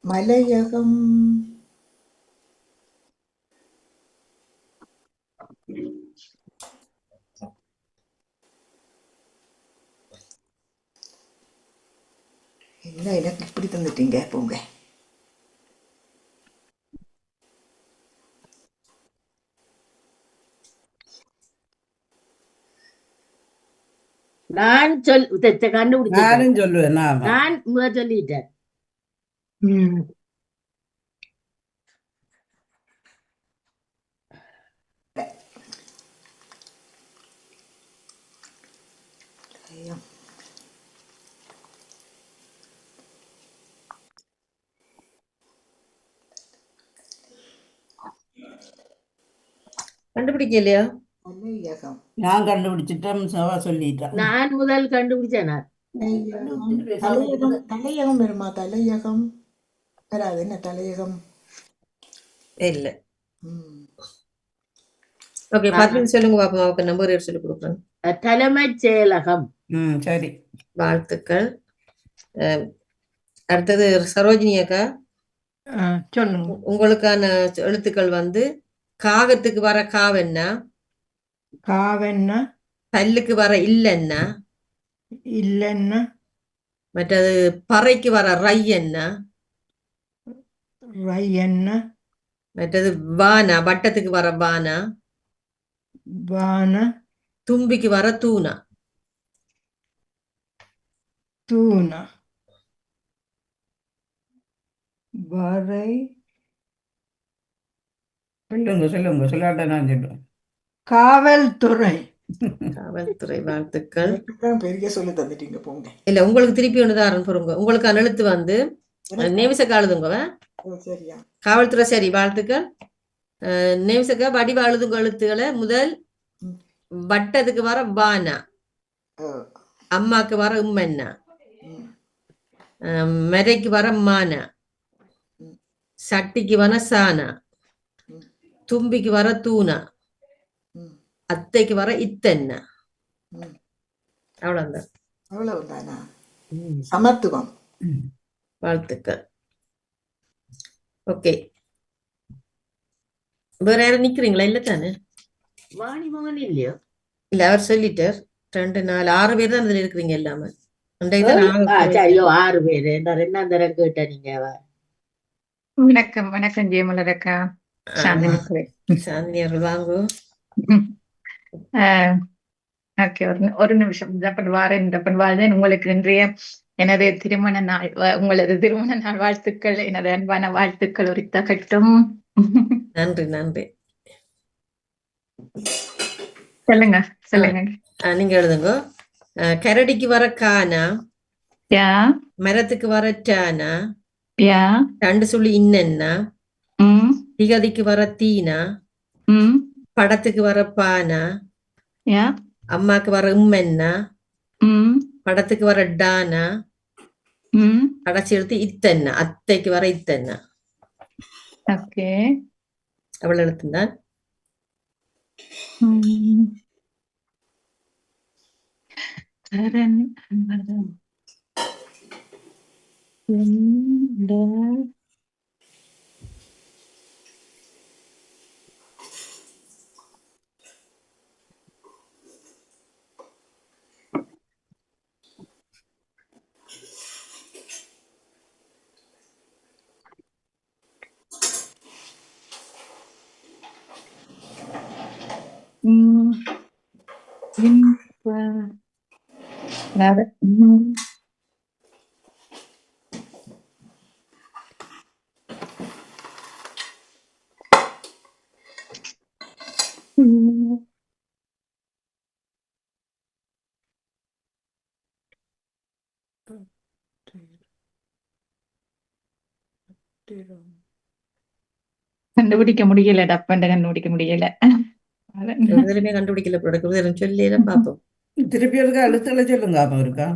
மலையகம். என்ன எனக்கு இப்படி தந்துட்டீங்க, போங்க. நான் கண்டுபிடிச்சேன். நானும் சொல்லுவேன். ஆமா. நான் சொல்லிட்டேன். வலயம். கண்டுபிடிக்கலையா? மலையகம். நான் கண்டுபிடிச்சிட்டேன். சவா சொல்லிட்டேன். நான் முதல் கண்டுபிடிச்சேன். தலையகம். தலையகம் வருமா? தலையகம் வராது. என்ன தலையகம்? இல்ல. ம். ஓகே, 10 சொல்லுங்க பாப்போம். அவருக்கு நம்பர் சொல்லி கொடுக்குறேன். தலைமைச் செயலகம். சரி. வாழ்த்துக்கள். அடுத்தது சரோஜினி அக்கா. சொல்லுங்க. உங்களுக்கான எழுத்துக்கள் வந்து காகத்துக்கு வர காவென்னா, காவென்னா, பல்லுக்கு வர இல்லன்னா, இல்லன்னா, மற்றது பறைக்கு வர ரையன்னா, ரையன்னா, மற்றது வானா, வட்டத்துக்கு வர வானா, வான, தும்பிக்கு வர தூணா. தூணா, வரை, சொல்லுங்க சொல்லுங்க. சொல்லாட்ட நான் சொல்லுவேன். காவல்துறை. காவல்துறை. வாழ்த்துக்கள். எனக்குதான் பெரிய சொல்லி தந்துட்டீங்க, போங்க. இல்ல, உங்களுக்கு திருப்பி ஒண்ணுதான் பொறுங்க. உங்களுக்கான எழுத்து வந்து நேவிசக்கா எழுதுங்க. ஓ, சரியா. காவல்துறை. சரி, வாழ்த்துக்கள். நேவிசக்கா வடிவ எழுதுங்க. எழுத்துக்களை முதல் வட்டத்துக்கு வர வானா, ஓ. அம்மாக்கு வர உம்மன்னா, ம். மரைக்கு வர மானா, சட்டிக்கு வர சானா, தும்பிக்கு வர தூணா, ம், அத்தைக்கு வர இத்தென்ன. ம். அவ்வளவுதான். அவ்வளவுதானா? சமத்துவம். வாழ்த்துக்கள். ஓகே, வேற யாரும் நிக்கிறீங்களா? இல்ல தானே? வாணிமகன் இல்லையோ? இல்ல, அவர் சொல்லிட்டார். 2 4 6 பேர் தான் இதுல இருக்கிறீங்க எல்லாமே. இன்றைக்கு தான் சரியோ 6 பேரு. இந்த 2ஆம் தரம் கேட்ட நீங்க. வணக்கம் வணக்கம் ஜெயமலரக்கா, சாந்தினி குரே. சாந்தினியர்கள் வாங்கோ. ஓகே, ஒரு நிமிஷம் ஜப்பன் வாரேன். ஜப்பன் வாழ்ந்தேன். உங்களுக்கு இன்றைய எனது திருமண நாள் உங்களது திருமண நாள் வாழ்த்துக்கள், எனது அன்பான வாழ்த்துக்கள் உரித்தாகட்டும். நன்றி நன்றி. சொல்லுங்க சொல்லுங்க. நீங்க எழுதுங்க. கரடிக்கு வர கானா, யா மரத்துக்கு வர டானா, யா 2 சொல்லி இன்னென்னா, ம் திகதிக்கு வர தீனா, ம் படத்துக்கு வர பானா, யா அம்மாக்கு வர உம்மென்னா, ம் படத்துக்கு வர டானா, ம் கடைசி எழுத்து இத்தென்ன, அத்தைக்கு வர இத்தென்ன. ஓகே. அவள் எழுத்துந்தான். சரண் கண்டுபிடிக்க முடியல. டப்பண்ட கண்டுபிடிக்க முடியல. எதுலுமே கண்டுபிடிக்கல. ப்ராடக்ட் சொல்லல பாப்போம். திருப்பி ஒருக்கா எழுத்துல சொல்லுங்க. அப்ப இருக்கா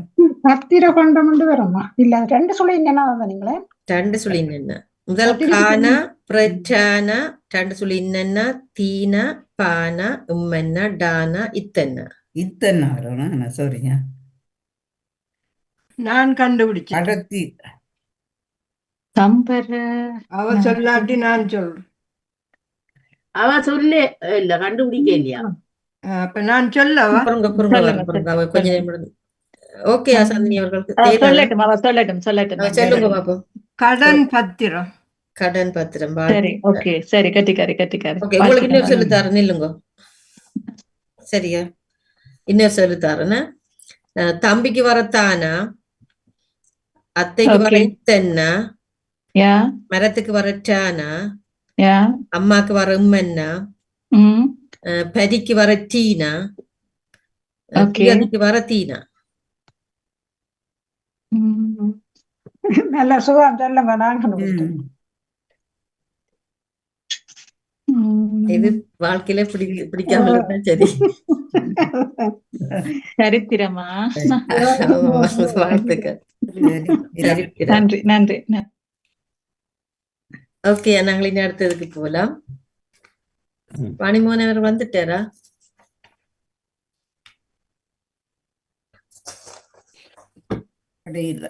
பத்திர பண்டம் வருமா? இல்ல 2 சொல்லி என்ன நீங்களே 2 சொல்லி இன்னென்ன. முதல் கானா, பிரச்சானா, 2 சொல்லி இன்னென்ன, தீனா, பானா, உம்மென்னா, டானா, இத்தென்ன. இத்தனை வரணும். சரிங்க. நான் கண்டுபிடிச்சேன். கடத்தி கம்பர அவ சொல்லாட்டி நான் சொல்றேன். அவ சொல்லு. இல்ல கண்டுபிடிக்க இல்லையா? அப்ப நான் சொல்லவா? கொஞ்ச நேரம். ஓகே, சாந்தினி அவர்களுக்கு சொல்லட்டும், அவ சொல்லட்டும் சொல்லட்டும். சொல்லுங்க பாப்போம். கடன் பத்திரம். கடன் பத்திரம். சரி, ஓகே, சரி. கட்டிக்காரு கட்டிக்காரு. ஓகே, உங்களுக்கு இன்னொரு சொல்லு தரேன். இல்லுங்க, சரியா? இன்னொரு சொல்லு தரேன்னு. தம்பிக்கு வர தானா, அத்தைக்கு வர இத்தென்னா, யா மரத்துக்கு வர டானா, யா அம்மாக்கு வர உம்மென்னா, பரிக்கு வர டீனா, திகதிக்கு வர தீனா. நல்ல சுகம் சொல்லுங்க. நான் கண்டுபிடிச்சேன். இது வாழ்க்கையில பிடிக்காம இருந்தா சரி. சரித்திரமா? வாழ்த்துக்கள். நன்றி நன்றி. ஓகே, நாங்கள் இனி அடுத்ததுக்கு போலாம். வாணிமோகன் அவர் வந்துட்டாரா? இல்ல,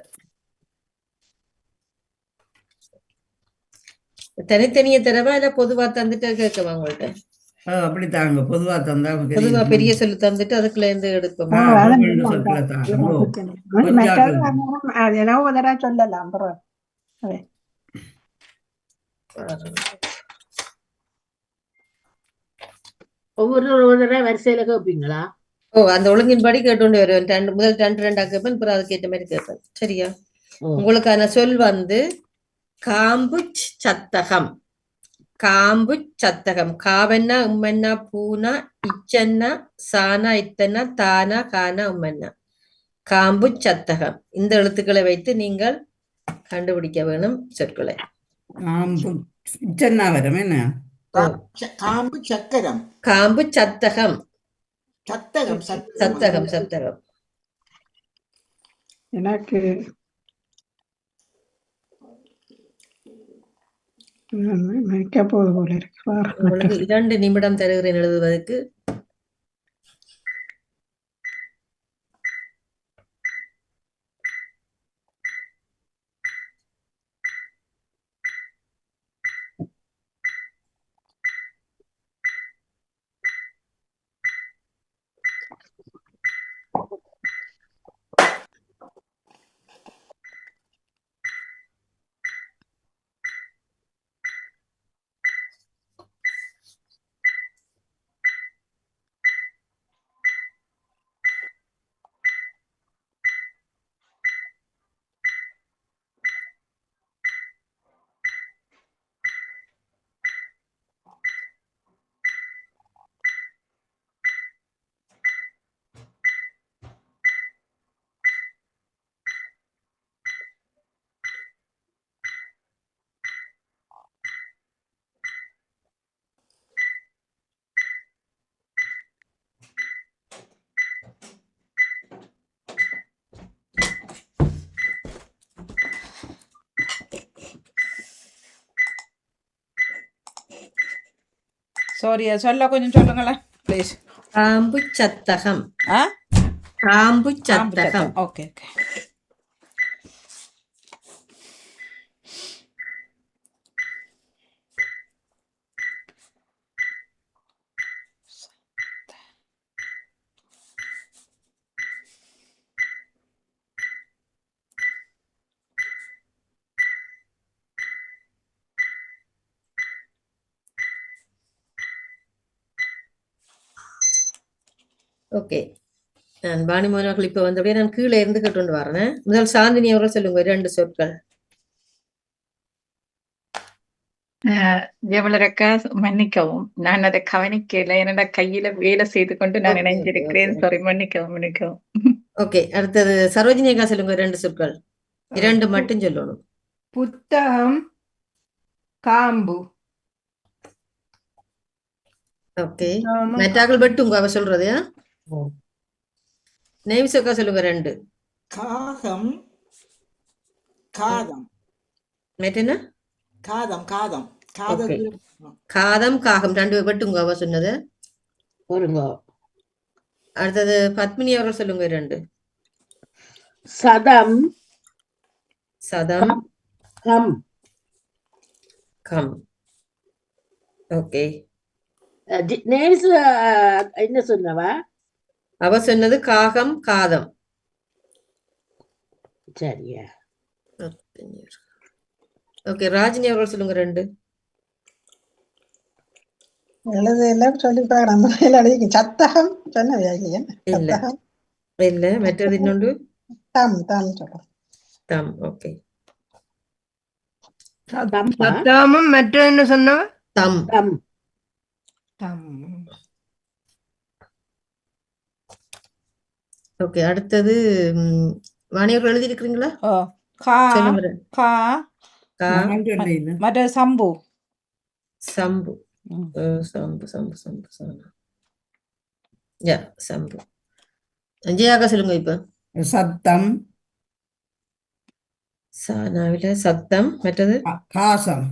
தனித்தனிய தரவா இல்ல பொதுவா தந்துட்டு கேட்கவா உங்கள்ட்ட? அப்படி தாங்க. பொதுவா தந்தா பொதுவா பெரிய சொல்லு தந்துட்டு அதுக்குள்ள இருந்து எடுப்போமா? சொல்லலாம். ஒவ்வொரு வரிசையில கேட்பீங்களா? அந்த ஒழுங்கின்படி கேட்டு வருவேன். முதல் 2 கேட்பேன், அப்புறம் அதுக்கேற்ற மாதிரி கேட்பேன். சரியா? உங்களுக்கான சொல் வந்து காம்பு சத்தகம். காம்பு சத்தகம். காவன்னா உம்மன்னா பூனா, இச்சன்னா சானா, இத்தன்னா தானா, கானா, உம்மன்னா. காம்பு சத்தகம். இந்த எழுத்துக்களை வைத்து நீங்கள் கண்டுபிடிக்க வேணும் சொற்களை. காம்பு சக்கரம். காம்பு சத்தகம். சத்தகம் சத்தகம் சத்தகம். எனக்கு நினைக்க போது போல இருக்கு வேற உங்களுக்கு மற்றது 2 நிமிடம் தருகிறேன் எழுதுவதற்கு. சாரி சொல்ல கொஞ்சம் சொல்லுங்களேன் ப்ளீஸ். காம்பு சத்தகம். ஆ காம்பு காம்பு சத்தகம். சத்தம். Okay okay. ஓகே. நான் பாணிமோகன் அவர்கள் இப்ப வந்தபடியே நான் கீழே இருந்து கேட்டு வரேன். முதல் சாந்தினி அவர்கள் சொல்லுங்க 2 சொற்கள். ஜெவலரக்கா மன்னிக்கவும், நான் அதை கவனிக்கல. என்னோட கையில வேலை செய்து கொண்டு நான் ஓகே ஓகே ஓகே இணைஞ்சிருக்கிறேன். ஓகே. சாரி, மன்னிக்கவும் மன்னிக்கவும். ஓகே, அடுத்தது சரோஜினி அக்கா சொல்லுங்க 2 சொற்கள். 2 மட்டும் சொல்லணும். புத்தகம், காம்பு. ஓகே. புத்தகமும் மெட்டாக்கள் வெட்டுங்க அவ சொல்றது. நேவிஸ் அக்கா சொல்லுங்க 2. காகம் காதம் மெட்டனா காதம் காதம் ஓகே. காதம் காதம் காகம் 2 வெட்டுங்க அவ சொன்னது. ஒருங்க அடுத்தது பத்மினி அவர்கள் சொல்லுங்க 2. சதம் சதம், கம் கம். ஓகே. நேவிஸ் என்ன சொன்னவா? அவ சொன்னது காகம் காதம். சரியா? ஓகே, ராஜினி அவர்கள் சொல்லுங்க 2. எழுதையில சொல்லிப்பாரு அந்த மேல அடிக்க சத்தகம் சொன்னவையா இல்லையா? இல்ல சத்தகம் இல்ல, மற்றது இன்னொன்று தாம் தாம் சொல்றோம். தம். ஓகே, தம்பா? சத்தமும் மற்ற என்ன சொன்னவ? தம். கம். ஓகே, அடுத்தது வாணியர்கள் எழுதி இருக்கிறீங்களா? ஓ கா சொல்லுங்க. கா கா நான் சொல்லல. மற்ற சம்பு. சம்பு. ம். சம்பு சம்பு சம்பு சம்பு. யா, சம்பு. ஜெயாக்கா சொல்லுங்க இப்ப. சத்தம், சானாவில சத்தம். மற்றது காசம்.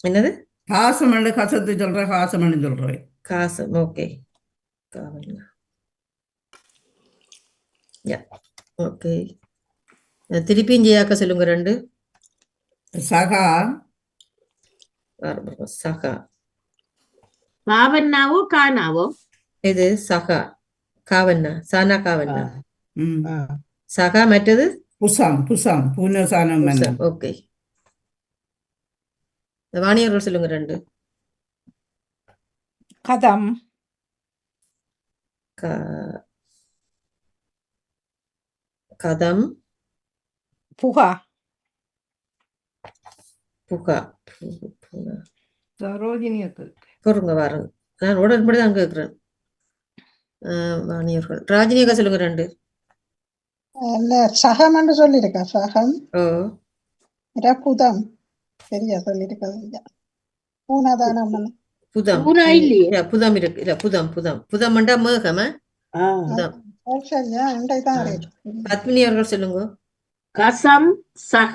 என்னது? காசம் கசத்து சொல்ற, காசம் சொல்றேன். காசம். ஓகே. காவல். யா, ஓகே. திருப்பியும் ஜெயாக்கா சொல்லுங்க 2. சகா, சகா. காவன்னாவோ கானாவோ? இது சகா. காவண்ணா, சானா காவண்ணா. ம், சகா. மற்றது புசம் புசம் பூனசானம் என்ன. ஓகே. வாணியர்கள் சொல்லுங்க 2. கதம். கதம், புகா. புகா. சரோஜினி பொருங்க வாருங்க, நான் உடன்படி தான் கேட்கிறேன். வாணியர்கள். ராஜினி அக்கா சொல்லுங்க 2. இல்ல சகம்னு சொல்லியிருக்கா. சகம் ஓ, புதம் சரியா சொல்லியிருக்காது. பூனாதானம் புதம். பூனா இல்லையே? இல்ல, புதம் இருக்கு. இல்ல, புதம் புதம் புதம்ண்டா மேகமா? புதம். சரியா இன்றைக்கு தான் பத்மினி அவர்கள் சொல்லுங்க. கசம் சக.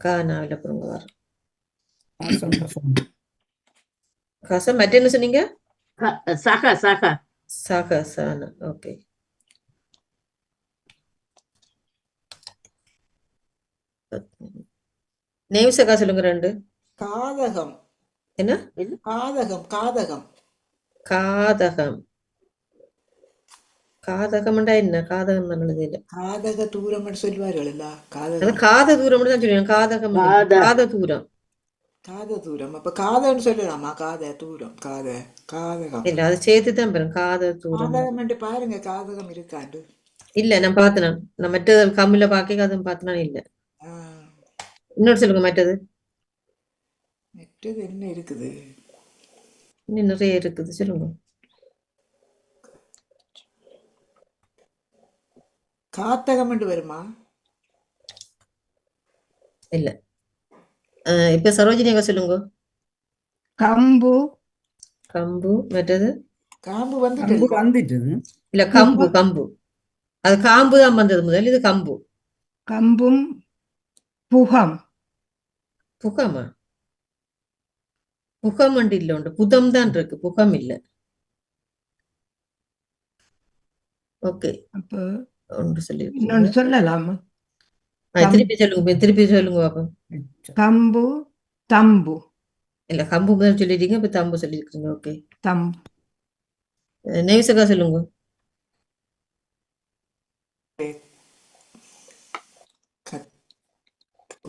கானாவில பொருங்க வாரு. கசம் கசம் கசம் மற்ற என்ன சொன்னீங்க? சக சக சகசான. ஓகே. நேம்சக்கா சொல்லுங்க 2. காதகம். என்ன? காதகம் காதகம். காதகம். காதகம்டா என்ன? காதகம் தான் எழுதியில. காதக தூரம்னு சொல்வார்கள் இல்ல, அது காதகம் காத தூரம் தான் சொல்லுவேன். காதகம் இல்ல. காத. காத தூரம் காத தூரம். அப்ப காதன்னு சொல்லலாமா? காத தூரம் காத காதகம். இல்ல, அது சேர்த்து தான் பாருங்க. காத தூரம் காதகம் பாருங்க, காதகம் இருக்காண்டு. இல்ல. நான் பார்த்தேன். நான் மற்ற கம்மில பாக்க அதுவும் பார்த்தனா இல்ல. இன்னொரு சொல்லுங்க மற்றது. மற்றது என்ன இருக்குது? இன்னும் நிறைய இருக்குது, சொல்லுங்க. காத்தகம் வருமா? இல்ல. இப்ப சரோஜினி அக்கா சொல்லுங்க. கம்பு கம்பு. மற்றது காம்பு அம்பு வந்துட்டு வந்துட்டு இல்ல. கம்பு. கம்பு அது காம்பு தான் வந்தது முதல். இது கம்பு. கம்பும் புகம் புகமா? புகம் அண்டு இல்ல உண்டு. புதம் தான் இருக்கு, புகம் இல்ல. ஓகே. அப்ப ஒன்று சொல்லி இன்னொன்று சொல்லலாமா? திருப்பி சொல்லுங்க. திருப்பி சொல்லுங்க பாப்போம். கம்பு தம்பு இல்ல, கம்பு முதல் சொல்லிட்டீங்க. இப்ப தம்பு சொல்லிருக்கீங்க. ஓகே. தம்பு நேவிசக்கா சொல்லுங்க.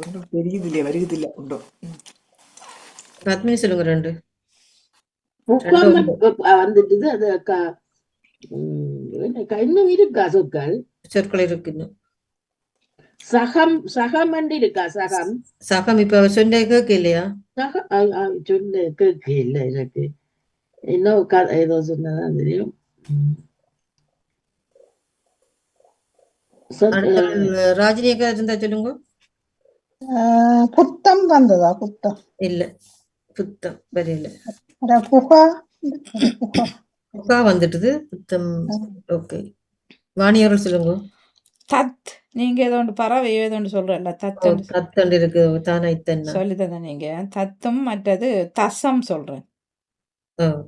ஒன்றும் தெரியுது இல்லையா, வருகிறது இல்ல ஒன்றும். பத்மினி சொல்லுங்க. 2. புகம் வந்துட்டுது. அது இன்னும் இருக்கா சொற்கள்? சொற்கள் இருக்கு இன்னும். சகம் சகம் இருக்கா? சகம் சகம் இப்ப அவர் சொன்ன கேட்க இல்லையா? சொல்ல கேட்க இல்ல எனக்கு. இன்னும் ஏதோ சொன்னதான் தெரியும். ராஜினி அக்கா இருந்தா சொல்லுங்க. புத்தம் வந்ததா? புத்தம் இல்ல. புத்தம் வரையில. புகா புகா புகா வந்துட்டுது. புத்தம். ஓகே. வாணியவர்கள் சொல்லுங்க. தத் நீங்க ஏதோ ஒன்று பறவை ஏதோ ஒன்று சொல்றல, தத்து தத்தண்டு இருக்கு. தானா இத்தன்னா சொல்லித்தந்த நீங்க. தத்தும் மற்றது தசம் சொல்றேன்.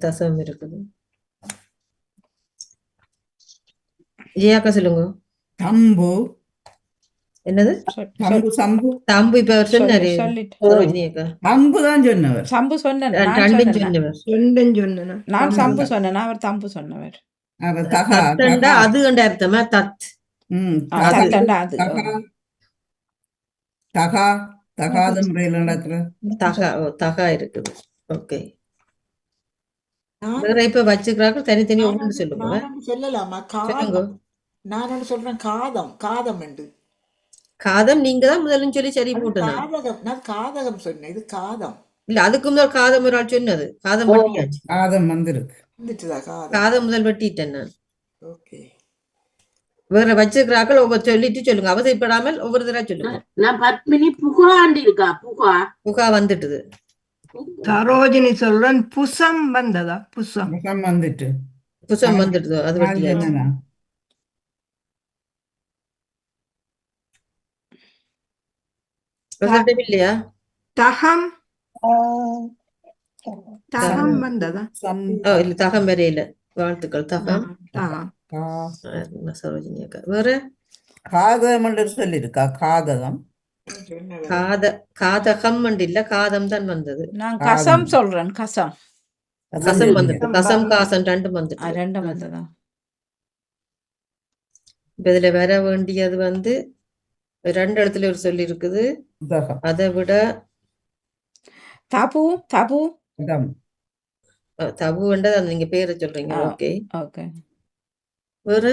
தசம் இருக்குது. ஜியாக்கா சொல்லுங்க. தம்பு. என்னது? தம்பு சம்பு. தம்பு இப்ப அவர் சொன்னாரு. சொல்லிட்டு சரோஜினி அக்கா தம்பு தான் சொன்னவர். சம்பு சொன்னேன். ரெண்டும் சொன்னவர். சொன்னேன். நான் சம்பு சொன்னேன், அவர் தம்பு சொன்னவர். தத்தண்டா அது கண்ட அர்த்தமா? தத். தத்தண்டா அது. தகா தகாத முறையில் நடக்கிற தகா இருக்குது. ஓகே. வேற இப்ப வச்சுக்கிறாங்க. தனித்தனி ஒன்று சொல்லுங்க. சொல்லலாமா? சொல்லுங்க. நான் ஒன்று சொல்றேன். காதம் காதம் உண்டு. காதம் நீங்க தான் முதல்ல சொல்லி சரி போட்டுனா. காதகம். நான் காதகம் சொன்னேன், இது காதம் இல்ல, அதுக்கு முதல் காதம் ஒரு ஆள் சொன்னது. காதம் வெட்டியாச்சு. காதம் வந்திருக்கு. வந்துட்டுதா காதம்? காதம் முதல் வெட்டிட்டேன் நான். ஓகே. வேற வச்சுக்கிறாக்கள் ஒவ்வொரு சொல்லிட்டு சொல்லுங்க. அவசரப்படாமல் ஒவ்வொரு தடவை சொல்லுங்க. நான் பத்மினி புகாண்டி இருக்கா? புகா வந்துட்டுது. சரோஜினி சொல்றேன். புசம் வந்ததா? புசம் வந்துட்டு புசம் வந்துடுதோ? அது வெட்டியாச்சு. என்னன்னா இல்லையா? தகம் தகம் வந்ததா? இல்ல, தகம் வரையில. வாழ்த்துக்கள். தகம். சரோஜினி அக்கா. வேற காதகம் சொல்லிருக்கா? காதகம். காதகம் இல்ல, காதம் தான் வந்தது. நான் கசம் சொல்றேன். கசம் கசம் வந்துட்டு. கசம் காசம் ரெண்டும் வந்துட்டு. ரெண்டும் வந்ததா? இப்ப இதுல வர வேண்டியது வந்து 2 இடத்துல ஒரு சொல்லி இருக்குது. அதை விட தபு தபு தபு வேண்டது அது நீங்க பேரை சொல்றீங்க. ஓகே. ஓகே. வேற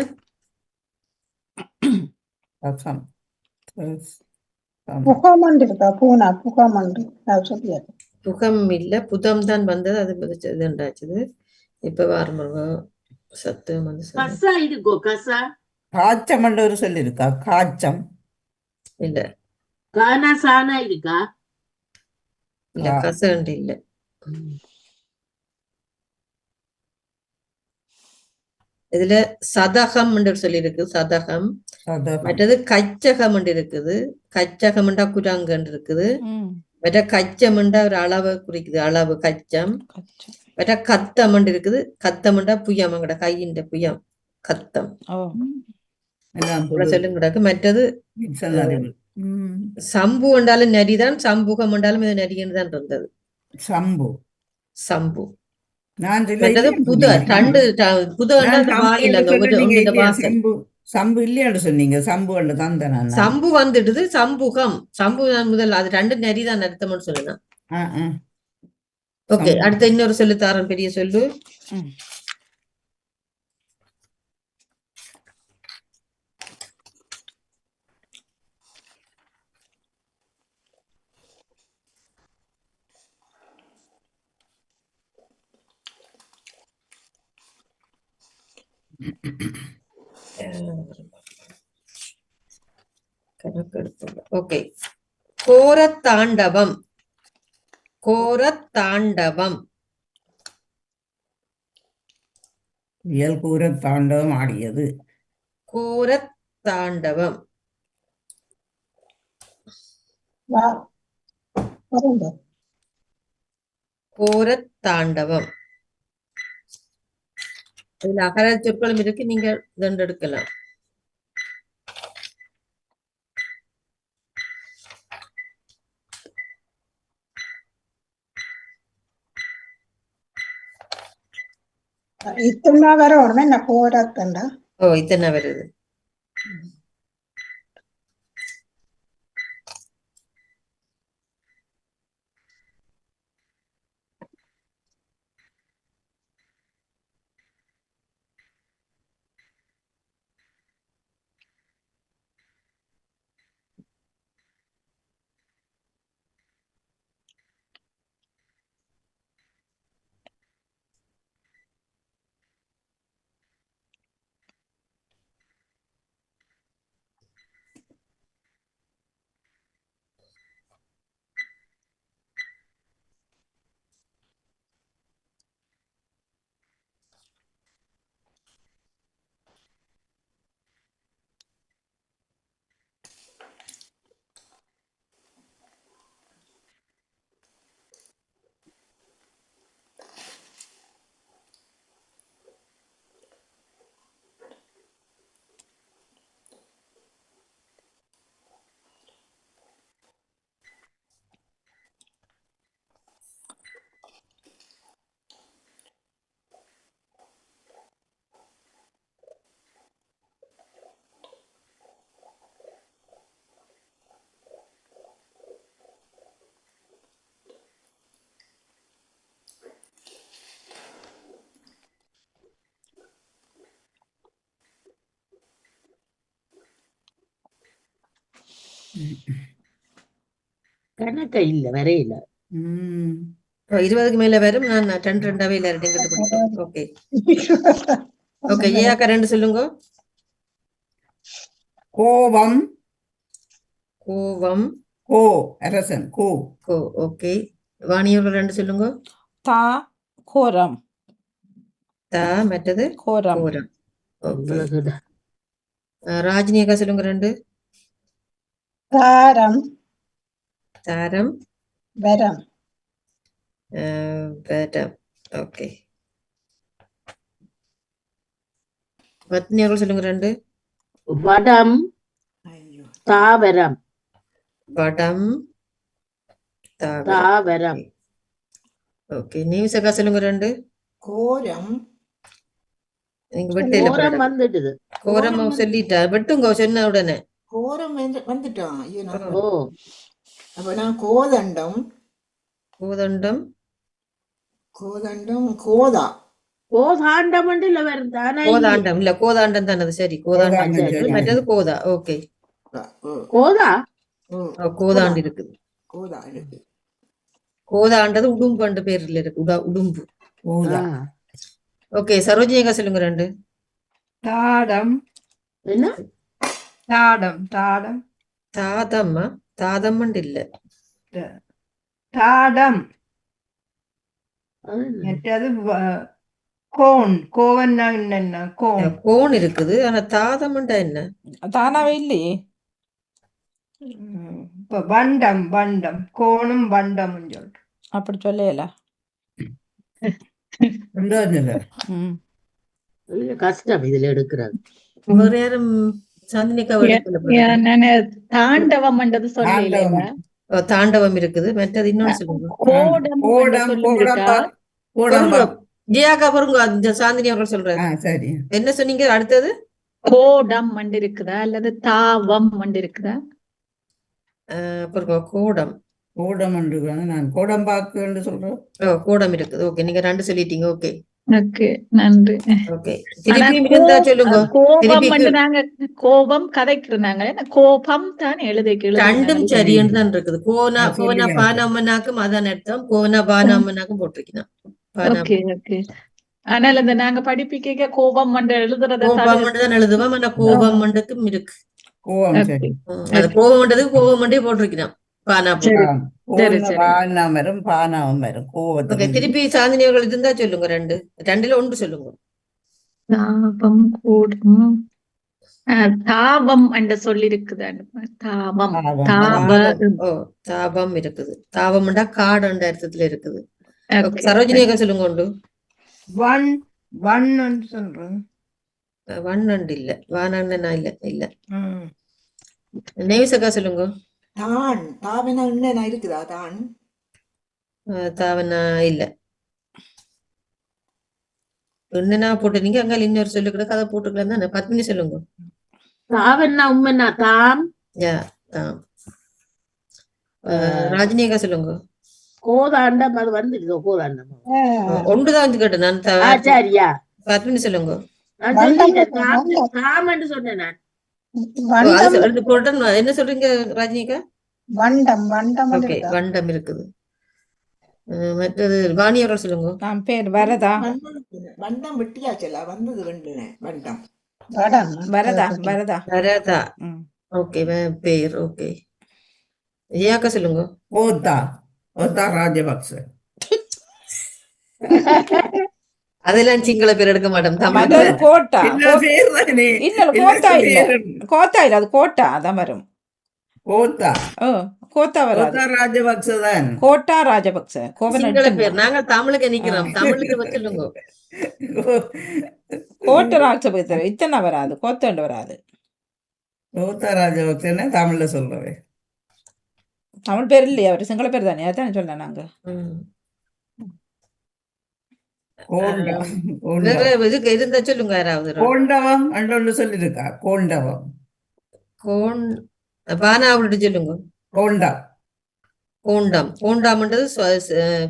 புகமண்டு இருக்கா? பூனா புகமண்டு சொல்லியாது. புகம் இல்ல, புதம் தான் வந்தது. அது இதுண்டாச்சுது. இப்ப வாரமாக சத்தம் வந்து காச்சம் ஒரு சொல்லிருக்கா? காச்சம் இல்ல. கானா சானா இருக்கா? இல்ல, கசண்டு இல்ல. இதுல சதகம் சொல்லி இருக்கு. சதகம். மற்றது கச்சகம் இருக்குது. கச்சகம்ண்டா குரங்கு இருக்குது. மற்ற கச்சம்ண்டா ஒரு அளவை குறிக்குது, அளவு கச்சம். கச்சம். மற்ற கத்தம்ண்டு இருக்குது, கத்தம்ண்டா புயம், எங்கட கையின் புயம் கத்தம். ஓ எல்லாம் இவ்வளவு புது சொல்லுங்கடாக்கு. மற்றது டிக்ஷனரி. சம்பு என்றாலும் நரிதான், சம்புகம் என்றாலும் இது நரின்னு தான் இருந்தது. சம்பு சம்பு. நான் சொல்ல மற்றது இல்லையான்னு புத சொன்னீங்க. ரெண்டு புதன்னா நான் அந்த சம்பு வாயில் என்று அந்த சொன்னீங்க ஒன்று இல்லையா? வாசல். சம்பு சம்பு இல்லையான்னு சொன்னீங்க. சம்பு என்று தந்தேன் நான். சம்பு வந்துடுது, சம்புகம். சம்பு தான் முதல், அது ரெண்டு நரிதான் அர்த்தம்னு சொல்லலாம். ஓகே, சம்பு. அடுத்த இன்னொரு சொல்லு தாரன், பெரிய சொல்லு. ம். ஓகே, கோரத்தாண்டவம். கோரத்தாண்டவம். இயல் கூற தாண்டவம் ஆடியது. கோரத்தாண்டவம். வரேங்க. கோரத்தாண்டவம். இதுல அகர சொற்களும் இருக்கு, நீங்க தண்டெடுக்கலாம். இத்தனை வர உடனே என்ன போராட்டண்டா. ஓ, இத்தனை வருது. கணக்க இல்ல வரையில. 20க்கு மேல வரும். நான் ரெண்டு ரெண்டாவே இல்ல ரெண்டு படிப்பேன். ஓகே ஓகே, ஏக்கா ரெண்டு சொல்லுங்க. கோவம். கோவம். கோ அரசன். கோ. கோ. ஓகே, வாணியூர்ல ரெண்டு சொல்லுங்க. தா கோரம். தா, மற்றது கோரம். கோரம். ஓகே, இவ்வளவுதான். ராஜினி அக்கா சொல்லுங்க ரெண்டு. தாரம் தாரம். வரம். வரம். ஓகே, பத்னியர்கள் சொல்லுங்க ரெண்டு. வடம் ஐயோ தாவரம். வடம் தாவரம். தாவரம். ஓகே, நியூஸ் அக்கா சொல்லுங்க ரெண்டு. கோரம். நீங்க வெட்டையில கோரம் வந்துடுது. கோரம் சொல்லிட்டா, வெட்டுங்க சொன்ன உடனே. கோரம் வந்துட்டான். ஐயோ நான் ஓ அப்ப நான் கோதண்டம். கோதண்டம். கோதண்டம் கோதா. கோதாண்டமண்டில வருது. ஆனா இல்லையே. கோதாண்டம் இல்ல, கோதாண்டம் தானது. சரி, கோதாண்டம். கோதாண்டம் சரி. சரி. மற்றது கோதா. ஓகே, கோதா கோதாண்டு இருக்குது. கோதா இருக்கு. கோதாண்டது உடும்பு பேர்ல இருக்கு. உடும்பு. கோதா. ஓகே, சரோஜினி அக்கா சொல்லுங்க ரெண்டு. தாடம். என்ன தாடம். தாடம். தாதம்மா. தாதம்மண்டு இல்ல. தாடம். அது என்ன? மற்றது கோன். கோவன்னா என்ன? கோன். கோன் இருக்குது, ஆனா தாதம்மண்டா என்ன? தானாவே இல்லையே. இப்ப வண்டம் வண்டம் கோணும் வண்டம் சொல்லிட்டு அப்படி சொல்லல. கொண்டு வந்தது. ம். இது கஷ்டம் இதுல எடுக்கிறது. வேற யாரும் சாந்தினிக்கா எடுக்கல போல. நானு தாண்டவம் என்றது சொல்லல. தாண்டவம் இருக்குது. மற்றது இன்னொன்னு சொல்லுங்க. கோடம் கோடம் சொல்லிருக்கா. கோடம்பா. ஜியாக்கா பொருங்க அந்த சாந்தினி அவர்கள் சொல்றாரு. சரி. என்ன சொன்னீங்க அடுத்தது? கோடம் மண்டு இருக்குதா அல்லது தாவம் மண்டு இருக்குதா? பொருங்க கோடம். கோடம் நான் கோடம்பாக்கு சொல்றேன். கோடம் இருக்குது. ஓகே, நீங்க 2 சொல்லிட்டீங்க. ஓகே ஓகே, நன்றி. ஓகே, திருப்பியும் இருந்தா சொல்லுங்க. கோபம் மண்டு நாங்க கோபம் கதைக்கிறாங்க. கோபம் தான் ரெண்டும் சரின்னு தான் இருக்குது. கோனா பானாமனாக்கும் அதான் அர்த்தம். கோனா பானாமனாக்கும் போட்டிருக்கீங்க. Okay okay. ஆனால் அந்த நாங்க படிப்பிக்க கோபம் மண்டு எழுதுறத கோபம் மண்டு தான் எழுதுவோம். ஆனா கோபம் மண்டுக்கும் இருக்கு. கோபம் சரி. அது கோபம் மண்டதுக்கு கோபம் மண்டே போட்டிருக்கிறான். பானா பானம் வரும், பானாவும் வரும். ஓகே, திருப்பி சாந்தினி அவர்கள் இருந்தா சொல்லுங்க. 2ல 1 சொல்லுங்க. தாபம் கூடும் தாபம் என்ற சொல்லி இருக்குது. தாபம் தாபம் இருக்குது. தாபம்ண்டா காடுன்ற அர்த்தத்துல இருக்குது. சரோஜினியாக சொல்லுங்க. உண்டு வண்ணன்னு சொல்றேன். வண்ணண்டு இல்ல, வானண்ணா இல்ல இல்ல. நேவிசக்கா சொல்லுங்க. தாவனா என்ன இருக்குதா? தாவனா இல்ல. என்னன்னா போட்டு நீங்க அங்க இன்னொரு சொல்லு கூட கதை போட்டுக்கலாம் தானே. பத்மினி சொல்லுங்க. தாவன்னா உண்மைன்னா தாம். தாம். ராஜினியக்கா சொல்லுங்க. கோதாண்டம் அது வந்துடுது. கோதாண்டம் ஒன்றுதான் வந்து கேட்டேன் நான். சரியா? பத்மினி சொல்லுங்க. தாமன்னு சொன்னேன் நான். என்ன சொல்றீங்க ராஜினிகா? வண்டம் வண்டம் ஓகே, வண்டம் இருக்குது. மற்றது வாணியவர்கள் சொல்லுங்க. நான் பேர் வரதா. வண்டம் விட்டியாச்சல, வந்தது ரெண்டுனே. வண்டம் வரதா வரதா வரதா. ஓகே, பேர். ஓகே, ஜியாக்கா சொல்லுங்க. ஓத்தா ஓத்தா ராஜபக்ச. அதெல்லாம் சிங்கள பேர் எடுக்க மாட்டோம். தமிழ் கோட்டா. இல்ல கோத்தா இல்ல, கோத்தா இல்ல, அது கோட்டா அதான் வரும். கோத்தா கோத்தா வராது. ராஜபக்ச தான். கோட்டா ராஜபக்ச. சிங்கள பேர். நாங்க தமிழுக்கு நிக்கிறோம். தமிழுக்கு சொல்லுங்க. கோட்ட ராஜபக்ச இத்தனை வராது. கோத்தண்டு வராது. கோத்தா ராஜபக்சன்னு தமிழ்ல சொல்றேன். தமிழ் பேர் இல்லையா? அவர் சிங்கள பேர் தானே, அதான் சொல்ல நாங்க. இருந்தா சொல்லுங்க யாராவது. கோண்டவம் அன்று சொல்லிருக்கா. கோண்டவம் பானாவிட்டு சொல்லுங்க. கோண்டம் கோண்டம். கோண்டாம்ன்றது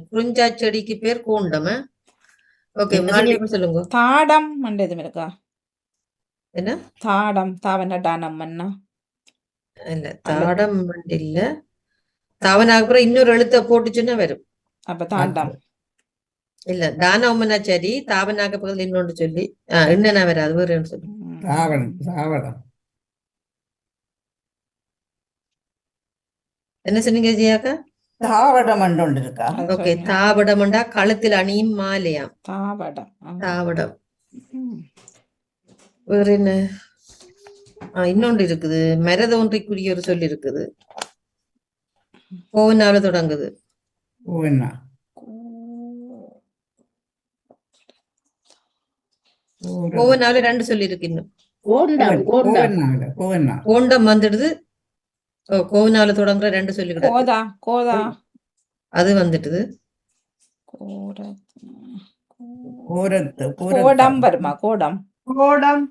குறிஞ்சா செடிக்கு பேர் கோண்டம். ஓகே, சொல்லுங்க. தாடம் எதுவும் இருக்கா? என்ன தாடம்? தாவன டானம் இல்ல, தாடம் இல்ல. தாவனாக அப்புறம் இன்னொரு எழுத்த போட்டுச்சுன்னா வரும். அப்ப தாண்டம் இல்ல. தானவமனா சரி, தாவனாக பக்கத்துல இன்னொன்று சொல்லி என்னன்னா வராது. வேற சொல்லு. என்ன சொன்னீங்க ஜியாக்கா? தாவடம் இருக்கா. ஓகே, தாவடம்ண்டா கழுத்தில் அணியும் மாலையாம். தாவடம். தாவடம். வேற என்ன? இன்னொன்று இருக்குது. மரதொன்றைக்குரிய ஒரு சொல்லி இருக்குது. கோவனால தொடங்குது. கோவனால 2 சொல்லி இருக்கு. இன்னும் கோண்டம் வந்துடுது. கோவனால தொடங்குற 2 சொல்லி கோதா. கோதா அது வந்துட்டுது. கோடம் வருமா? கோடம் கோடம்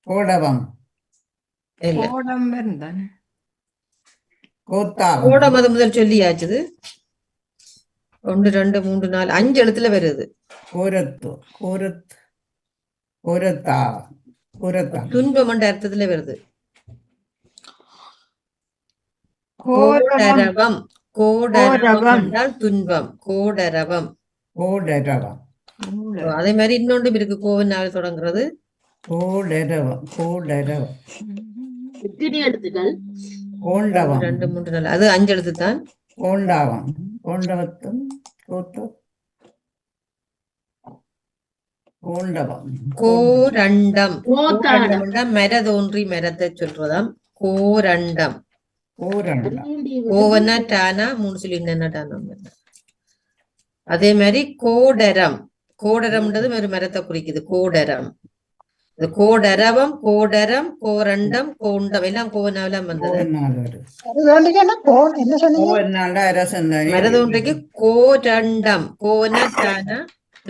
கோடவம் இல்ல. கோடம் வருந்தானே. கோடம் அது முதல் சொல்லியாச்சுது. 1 2 3 4 5 எழுத்துல வருது. துன்பம் என்ற அர்த்தத்துல வருது. கோடரவம். கோடரவம் என்றால் துன்பம். கோடரவம். அதே மாதிரி இன்னொன்றும் இருக்கு. கோவனால தொடங்குறது. எத்தனை எழுத்துக்கள்? 2 3 4 அது 5 எழுத்து தான். கோரண்டம். மர தோன்றி மரத்தை சொல்றதாம். கோரண்டம். கோரண்டா கோவன்னா டானா 3 சொல்லி என்னென்ன டானா அதே மாதிரி கோடரம். கோடரம்ன்றது ஒரு மரத்தை குறிக்குது. கோடரம். இந்த கோடரவம், கோடரம், கோரண்டம், கோண்டம் எல்லாம் கோவனாவெல்லாம் வந்தது. கோவனால் வருது. அது வேண்டிங்கன்னா கோன் என்ன சொன்னீங்க? கோவனால்டா அரசன் தானே. மரதொன்றைக்கு கோரண்டம். கோவன்னா டானா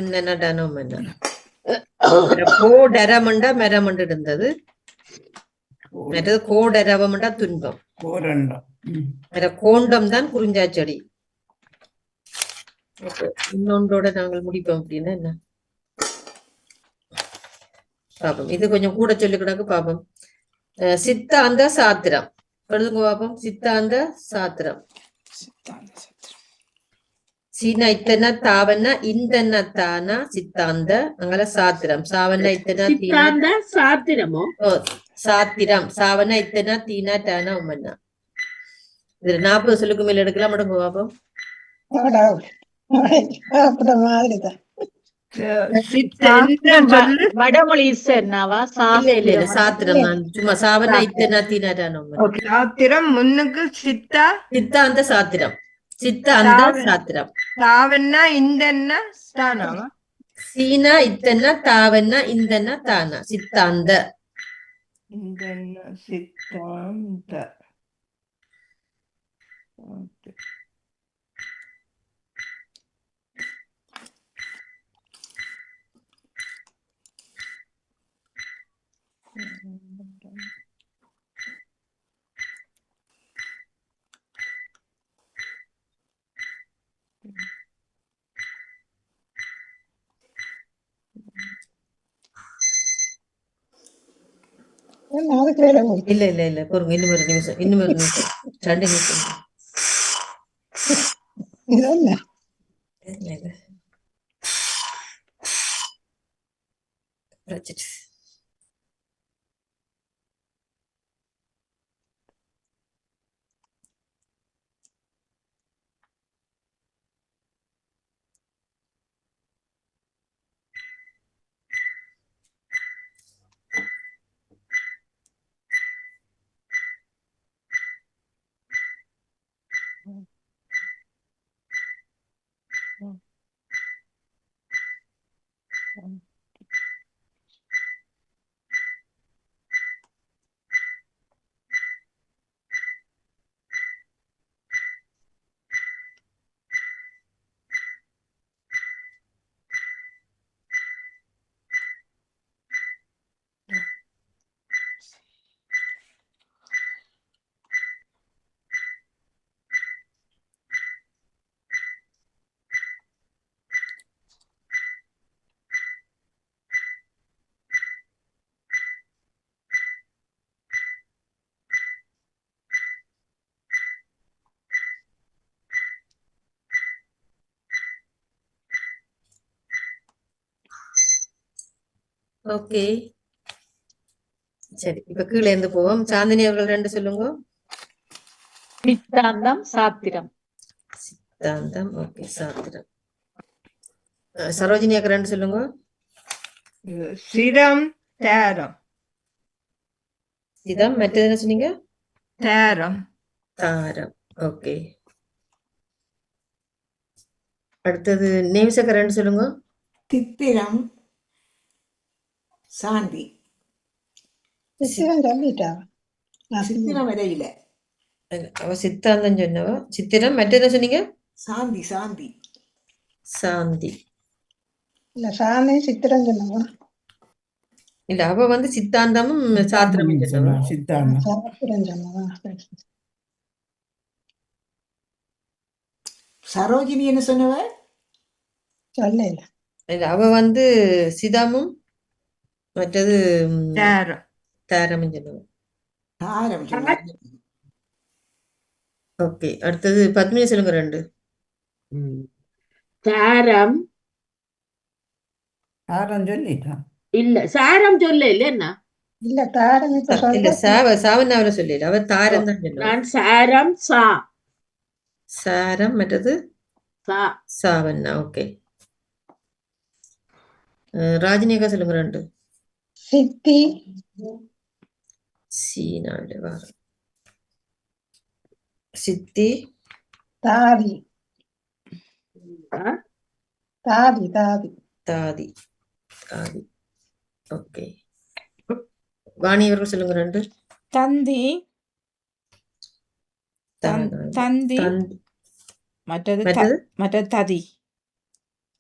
என்னென்ன டானோ என்ன கோடரமண்டா மரமண்டு இருந்தது. மற்றது கோடரவம்ண்டா துன்பம். கோரண்டம். கோண்டம் தான் குறிஞ்சா செடி. இன்னொன்றோட நாங்கள் முடிப்போம் அப்படின்னா என்ன பாப்போம். இது கொஞ்சம் கூட சொல்லி கிடக்கு பாப்போம். சித்தாந்த சாத்திரம் எழுதுங்க பாப்போம். சித்தாந்த சாத்திரம். சீனா இத்தனை தாவன்னா இந்தன தானா சித்தாந்த அங்கல சாத்திரம். சாவன்னா இத்தனை தீனா சித்தாந்த சாத்திரமோ சாத்திரம். சாவன்னா இத்தனை தீனா டானா உம்மன்னா. இதுல 40 சொல்லுக்கு மேல எடுக்கலாம் மட்டும் பாப்போம். அப்படி மாதிரிதான். வடமொழி சொன்னாவா? இல்ல சாத்திரம் தான். சும்மா சாவன்னா இத்தனை தீனா டானா உம்மன்னா. சாத்திரம் முன்னுக்கு சித்தா சித்தாந்த சாத்திரம். சித்தாந்த சாத்திரம். தாவன்னா இந்தன்னா ஸ்தானாவா? சீனா இத்தனை தாவன்னா இந்தன தானா சித்தாந்த. இந்தன்னா சித்தாந்த. அதுக்கு வேலை முடியும். இல்ல பொறுங்க. இன்னும் ஒரு நிமிஷம். 2 நிமிஷம். இது என்ன? இல்ல. வச்சிட்டு. ஓகே சரி. இப்ப கீழே இருந்து போவோம். சாந்தினி அவர்கள் 2 சொல்லுங்க. சித்தாந்தம் சாத்திரம். சித்தாந்தம். ஓகே சாத்திரம். சரோஜினி அக்கா 2 சொல்லுங்க. சிரம் தேரம். சிதம். மற்றது என்ன சொன்னீங்க? தேரம். தாரம். ஓகே. அடுத்தது நேவிசக்கா 2 சொல்லுங்க. சித்திரம் சாந்தி. சித்திரம் சொல்லிட்டா. சித்திரம் வரையில அவ சித்தாந்தம் சொன்னவா. சித்திரம். மற்ற என்ன சொன்னீங்க? சாந்தி. சாந்தி சாந்தி. இல்ல சாமி சித்திரம் சொன்னவா? இல்ல அவ வந்து சித்தாந்தமும் சாத்திரமும் சொன்னவா. சித்தாந்தம். சாத்திரம் சொன்னவா? சரோஜினி என்ன சொன்னவ? சொல்ல இல்ல அவ வந்து சிதமும் மற்றது தேரம். தாரமும் சொன்னவா. தாரம் சொன்ன. ஓகே. அடுத்தது பத்மினி சொல்லுங்க 2. சாரம் தாரம் சொல்லிட்டா. இல்ல சாரம் சொல்ல இல்ல. இல்ல தாரம் இப்ப இல்ல சொல்ற. சாவன் அவரை சொல்லல. அவ தாரம் தான் சொன்னவா. நான் சாரம் சா சாரம் மற்றது சா சாவண்ணா. ஓகே. ராஜினிகா சொல்லுங்க 2. சித்தி சீனாவில வாரம். சித்தி, தாதி ஆ? தாதி தாதி தாதி, தாதி. ஓகே. வாணி அவர்கள் சொல்லுங்க 2. தந்தி தந்தி தந்தி. மற்றது மற்றது மற்றது ததி.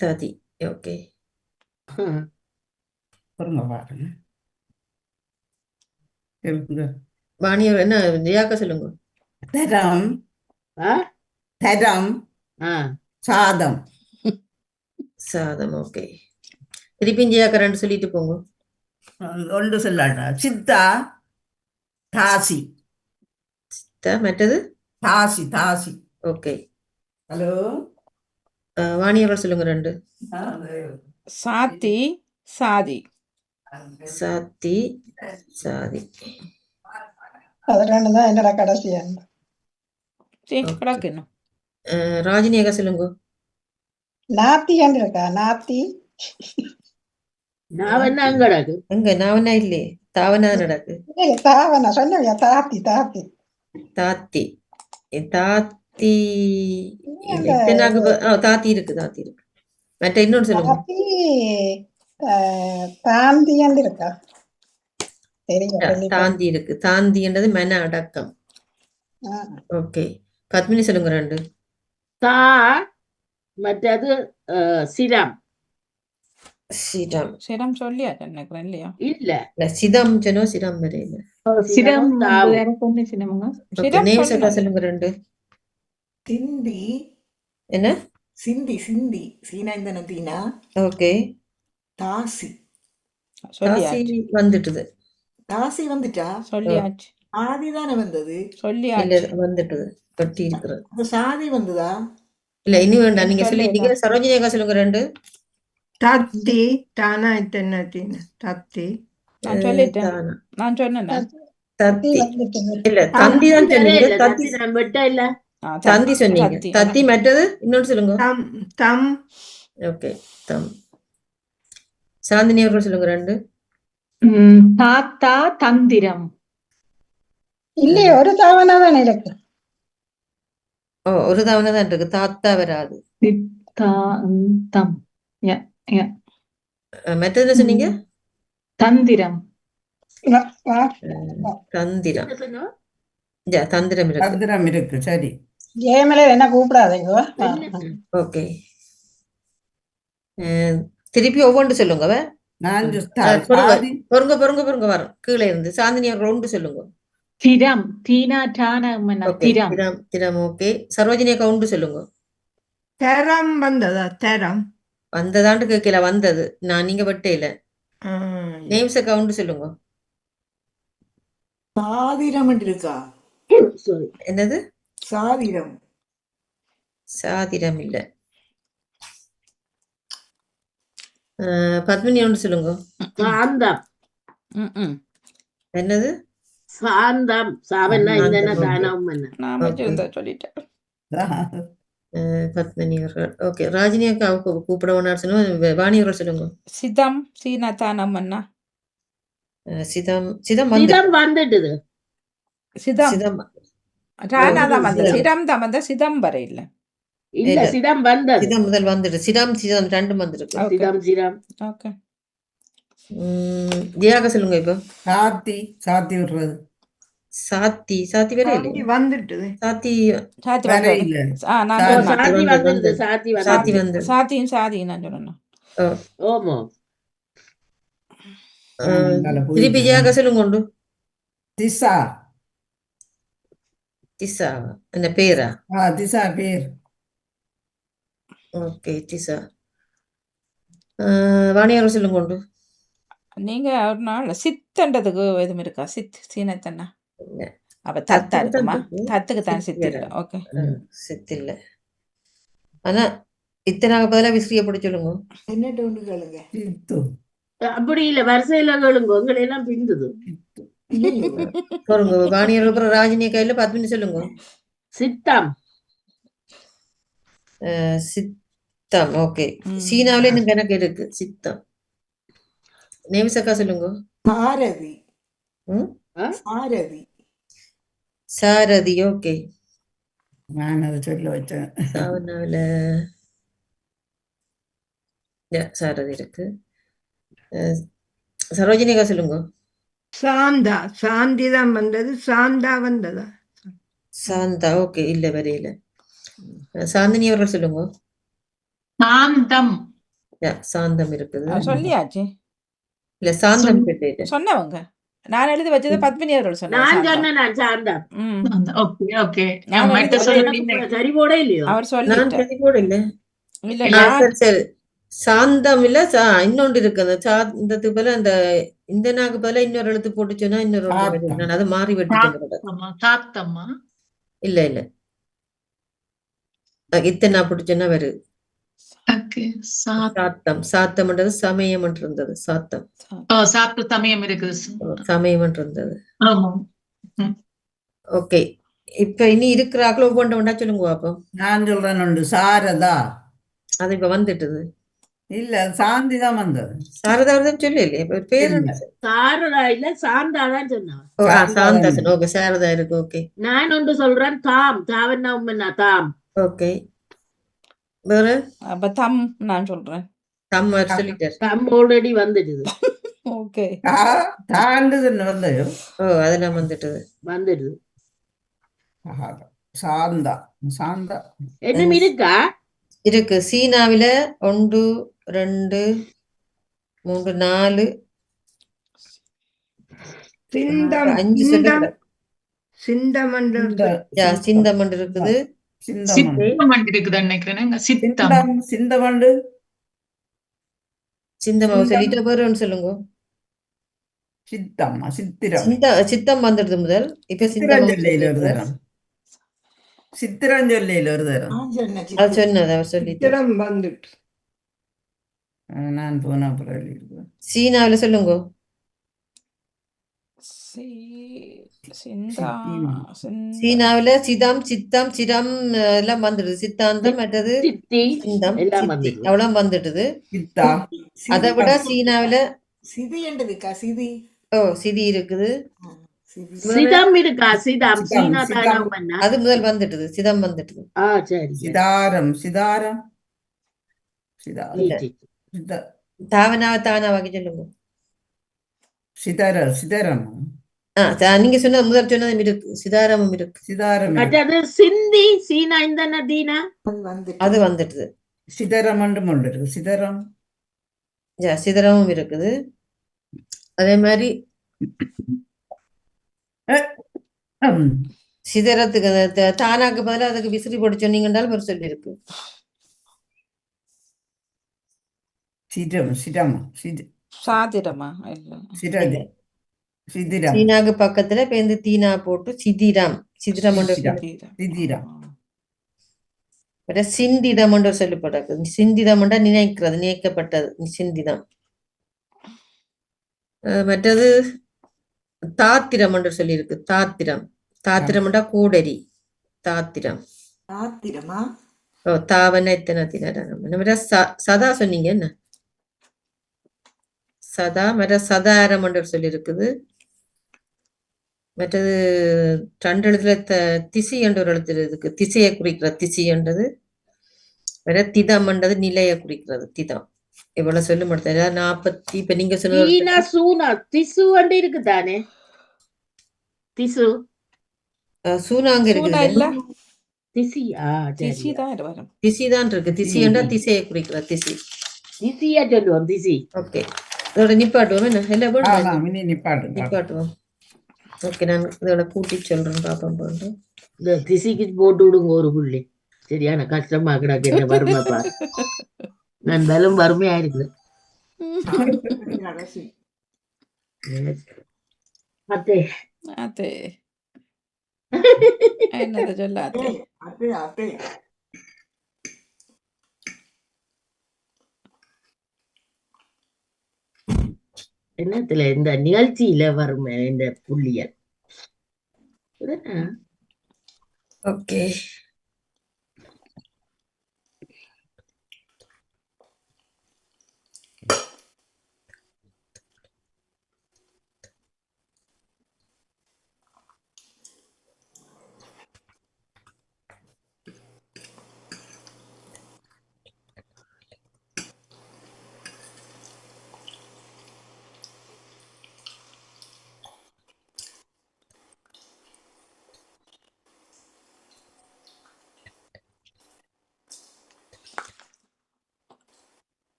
ததி. ஓகே. பொறுங்க பாருங்க. இருக்குங்க. வாணி அவர்கள் என்ன ஜெயாக்கா சொல்லுங்க. தரம் ஆ? தரம் ஆ. சாதம். சாதம். ஓகே. திருப்பியும் ஜெயாக்கா 2 சொல்லிட்டு போங்க. ஒன்று சொல்லாட்டா. சித்தா தாசி. மற்றது தாசி தாசி. ஓகே. ஹலோ வாணி அவர்கள் சொல்லுங்க 2. சாத்தி சாதி. சாத்தி, சாதி. அது ரெண்டு தான் என்னோட கடைசியா. சரி ஓகே. கிடக்கு இன்னும். ராஜினி அக்கா சொல்லுங்க. நாத்தி என்று இருக்கா நாத்தி. நான் என்ன அங்கடக்கு எங்க நாவனா இல்லையே, தாவனா நடக்கு. தாவனா சொன்ன தாத்தி தாத்தி. தாத்தி, தாத்தி இல்ல. அந்த இத்தனாக்கு தாத்தி இருக்கு, தாத்தி இருக்கு. மற்ற இன்னொன்னு சொல்லுங்க. தாத்தி தாந்தி என்று இருக்கா. தெரியும் கேள்விப்பட்டேன். தாந்தி இருக்கு. தாந்தின்றது மன அடக்கம். ஆ. ஓகே. பத்மினி சொல்லுங்க 2. தா மற்றது சிரம் சிரம். சிரம் சொல்லியா நினைக்கிறேன் இல்லையா? இல்ல இல்ல, சிதம் சொன்னோம், சிரம் வரை இல்ல. சிரம் சிரமும் தாவும். வேற பொண்ணு சின்னவங்க. ஓகே. சிரம் நேவிஸ் அக்கா சொன்னது. சொல்லுங்க 2. சிந்தி என்ன? சிந்தி சிந்தி சீனா தீனா ஓகே. தாசி தாசி சொல்லியாச்சு வந்துட்டுது. தாசி வந்துட்டா சொல்லியாச்சு ஆதி தானே வந்தது. இல்ல, சொல்லியாச்சு. வந்துட்டுது. கட்டி இருக்கிறது. அப்ப சாதி வந்ததா? இல்ல, இனி வேண்டாம். நீங்க சொல்லல. சொல்லிட்டீங்க. சரோஜினி அக்கா சொல்லுங்க 2. தத்தி தானா இத்தனத்தின தத்தி நான் சொல்லிட்டேன். தானா. நான் சொன்னேன். தத்தி வந்துட்டு இல்ல, தந்தி தான் சொன்னீங்க. இல்ல தத்தி தத்தி நான் விட்ட இல்ல தந்தி சொன்னீங்க. தத்தி. தத்தி மற்றது இன்னொன்று சொல்லுங்க. தம் தம் ஓகே. தம். சாந்தினி அவர்கள் சொல்லுங்க 2. தாத்தா தந்திரம். இல்லையே ஒரு தாவனா தானே இருக்கு. ஒரு தவணை தான் இருக்கு. தாத்தா வராது. தம் ய- ய- மற்றது என்ன சொன்னீங்க? தந்திரம். தந்திரம். தந்திரம் இருக்கு. தந்திரம் இருக்கு. சரி. ஜெயமலை என்ன கூப்பிடாதீங்க. ஓகே. திருப்பி ஒவ்வொன்று சொல்லுங்க. நான் பொறுங்க பொறுங்க பொறுங்க பொறுங்க வரும் கீழே இருந்து. சாந்தினி அவர்கள் 1 சொல்லுங்க. திரம் தீனா டான okay. Dirham. Dirham dirham. Okay. Sarojini அக்கா 1 சொல்லுங்க. தரம் வந்ததா தரம் வந்ததாண்டு கேட்கல, வந்தது. நான் நீங்க வெட்டையில. ஆ, நேம்ஸ் அக்கா 1 சொல்லுங்க. சாதிரம் இருக்கா? சாரி என்னது? சாதிரம் சாதிரம் இல்ல. பத்மினி 1 சொல்லுங்க. சாந்தம் என்னது? சாந்தம் சாவன்னா சாந்தம், இந்த okay. தானம் என்ன நான் வச்சிருந்தா சொல்லிட்டேன். பத்மினி அவர்கள். ஓகே. ராஜினி அக்கா கூப்பிட ஒன்று சொல்லுங்க. வாணி அவர்கள் சொல்லுங்க. சிதம் சீனத்தானம்மன்னா. சிதம் சிதம் வந்து சிரம் வந்துடுது சிதம் சிதம் ராணாதான் வந்த சிதம். சிரம் தான் வந்த சிதம் வரை இல்ல. இல்ல இல்ல. சிரம் வந்தது சிதம் முதல் வந்துட்டு. சிதம் சிதம் 2 வந்துருக்கு. Okay. சிரம் சிரம் ஓகே. ஜெயாக்கா சொல்லுங்க. இப்போ சாத்தி சாத்தி விடுறது. சாத்தி சாத்தி வேற சாந்தி இல்லையா? வந்துட்டுது. சாத்தி சாத்தி வேற வந்தது. இல்ல. நான் சாதி. சொன்னேன். சாதி வந்தது, வந்துடுது வந்தது. சாதி சாத்தி வந்துடுது வந்தது. சாத்தியும் சாதியும் நான் சொன்னேன். ஓமோ திருப்பி ஜெயாக்கா சொல்லுங்க. உண்டு திசா. திசா என்ன பேரா? திசா பேர். ஓகே. திசா. வாணியார் சொல்லுங்க. உண்டு நீங்க ஒரு நாள் சித்தன்றதுக்கு எதுவும் இருக்கா? சித் சீனத்தன்னா. இல்ல. அப்ப தத்தா தத்துக்கு தான் இருக்குமா? இருக்கு. தத்துக்கு தான் சித்து சித்து இல்ல. வராது. ஓகே. சித்து இல்ல. ஆனா இத்தனாக பதிலா விசிறிய போட்டு சொல்லுங்க. என்னட்டு ஒன்று கேளுங்க. சித்து. அப்படி இல்ல வரிசையில கேளுங்க உங்களை எல்லாம் பிந்துது பாருங்க. வாணியர் அப்புறம் ராஜினி கையில 10 மினிட் சொல்லுங்க. சித்தம் சித்தம். ஓகே. சீனாவில இன்னும் கணக்கு இருக்கு. சித்தம். நேவிசக்கா சொல்லுங்க. சாரதி ம்? சாரதி சாரதி. ஓகே. நான் அதை சொல்ல வச்சேன். சாவனாவில சாரதி இருக்கு. சரோஜினிகா சொல்லுங்க. சாந்தா சாந்தி தான் வந்தது, சாந்தா வந்ததா? சாந்தா ஓகே, இல்ல வரையில. சாந்தினி அவர்கள் சொல்லுங்க. சாந்தம். சாந்தம் இருக்குது. சொல்லியாச்சு. இல்ல சாந்தம் கேட்டேன். சொன்னவங்க நான் எழுதி வச்சது பத்மினி அவர்கள் சொன்னாங்க. நான் சாந்தம். சொன்னேன் நான் சாந்தம். ம். Okay okay. நான் மற்ற எழுதி சொல்ல எனக்கு சரி போட இல்லையோ? அவர் நான் சொல்லிட்டார். சரி போட இல்ல. இல்ல இல்ல. நான் சரி சரி. சாந்தம் இல்ல இன்னொன்று இருக்கு. அந்த சாந்தத்துக்கு பதிலா அந்த இந்த நாக்கு பதிலா இன்னொரு எழுத்து போட்டு சொன்னா இன்னொரு ஒன்று வருது. சாத்தம். நான் அதை மாறி வெட்டிட்டேன். சாத்தம்மா சாத்தம்மா. இல்ல இல்ல, இத்தனை போட்டு சொன்னா வருது. ஓகே. சாத்தம். சாத்தம்ன்றது சமயம் இருந்தது. சாத்தம் சாத்து சமயம் இருக்குது. சமயம் இருந்தது. ஆமா. ம். ஓகே, இப்ப இனி இருக்கிறாக்கள் ஒவ்வொன்று ஒன்றா சொல்லுங்க பாப்போம். நான் சொல்றேன் உண்டு. சாரதா. அது இப்ப வந்துட்டுது. இல்ல, சாந்தி தான் வந்தது. சாரதாரதம் சொல்லு இல்லையா? இப்ப பேர் இல்ல. சாரதா இல்ல சாந்தாதான் சொன்னான். சாந்தாசன். ஓகே, சாரதா இருக்கு. ஓகே நான் ஒன்று சொல்றேன் தாம். தாவன்னா உண்மைன்னா தாம். ஓகே. வேற அப்ப தம் நான் சொல்றேன். தம்மர் சொல்லிட்டார். தாம் ஆல்ரெடி வந்துடுது. ஓகே. தாண்டு வந்தது. அதெல்லாம் வந்துட்டுது. வந்துடுது. சாந்தா. சாந்தா என்ன இருக்கா? இருக்கு. சீனாவில 1 2 3 4 சிந்தம் 5 சிந்தம் சொல்லக்கூடாது. சிந்தம் என்று சிந்தமண்டு இருக்குது. சித்தமண்டு இருக்குதுன்னு நினைக்கிறேன். சித்தம். சிந்தமண்டு. சிந்தமாவை சொல்லிட்டு வேற ஒன்று சொல்லுங்க. சித்தம்மா. சித்திரம். சித்தம் வந்துடுது முதல். இப்ப சித்திரஞ்சொல்லையில் ஒரு தரம். சித்திரஞ்சொல்லையில் ஒரு தரம். அது சொன்னது அவர் சொல்லிட்டு. சித்திரம் வந்துட்டு நான் போன அப்புறம் எழுதியிருக்கேன். சீனாவில சொல்லுங்க. சீனாவில சிதம் சித்தம் சிரம் எல்லாம் வந்துடுது. சித்தாந்தம் மற்றது சித்தி சிந்தம் எல்லாம் சித்தி வந்துடுது. அவ்வளவு வந்துடுது. சித்தா. அதை விட சீனாவில சிதி என்றதுக்கா சிதி. சிதி இருக்குது. சிதம் இருக்கா? சிதம். சிதம், சீனா சிதம். தானா உண்மைன்னா? அது முதல் வந்துட்டுது. சிதம் வந்துட்டுது. சரி. சிதாரம். சிதாரம். சிதாரம். இல்ல. தாவனாவை தானாவாக்கி சொல்லுங்க. சிதறம். நீங்க சொன்ன முதல் சொன்னதும் இருக்கு. சிதாரமும் இருக்கு. சிதாரம். மற்றது சிந்தி சீனா இந்த நதீனா அது வந்துட்டுது. சிதறம் ஒன்று இருக்கு. சிதறம். சிதறமும் இருக்குது. அதே மாதிரி சிதறத்துக்கு தானாக்கு பதிலா அதுக்கு விசிறி போட்டு சொன்னீங்கன்றாலும் ஒரு சொல்லி இருக்கு. சிரம். சிரம். சாதிரமா இல்ல. சிரது. சிதிரம். சீனாக்கு பக்கத்துல பேருந்து தீனா போட்டு சிதிரம். சிதிரம் சிதிரம். சிந்திதம் என்று சொல்லப்பட்டது. சிந்திதம் என்றா நினைக்கிறது, நினைக்கப்பட்டது. சிந்திதம். மற்றது தாத்திரம் என்று சொல்லி இருக்கு. தாத்திரம். தாத்திரம் என்றா கூடரி. தாத்திரம். தாத்திரமா? தாவன எத்தனை தினம். சதா சொன்னீங்க என்ன? சதா. மற்ற சதாரம் என்று சொல்லி இருக்குது. மற்றது 2 எழுத்துல திசி என்ற ஒரு எழுத்துல இருக்கு. திசையை குறிக்கிற திசி என்றது. வேற திதம் என்றது நிலையை குறிக்கிறது. திதம். இவ்வளவு சொல்ல மாட்டேன். 40. இப்ப நீங்க சீனா சொன்ன சூனா திசு வந்து இருக்குதானே? திசு சூனாங்க இருக்குது. இல்ல திசியா? திசி தான் வரும். திசி தான் இருக்கு. திசி என்றா திசையை குறிக்கிற திசி. திசியா சொல்லுவோம். திசி. ஓகே, இதோட நிப்பாட்டுவோம். என்ன என்ன நிப்பாட்டுவோம். ஓகே, நான் இதோட கூட்டி சொல்றேன். பாப்போம் போட்டு இந்த திசிக்கு போட்டு விடுங்க ஒரு புள்ளி. சரியான கஷ்டமா கிடக்கு. என்ன வறுமை பாரு. நான் பலம் வறுமையா இருக்குது. அத்தே அத்தே என்னது சொல்ல அத்தே. என்னத்துல இந்த நிகழ்ச்சியில வறுமை இந்த புள்ளியல். ஓகே.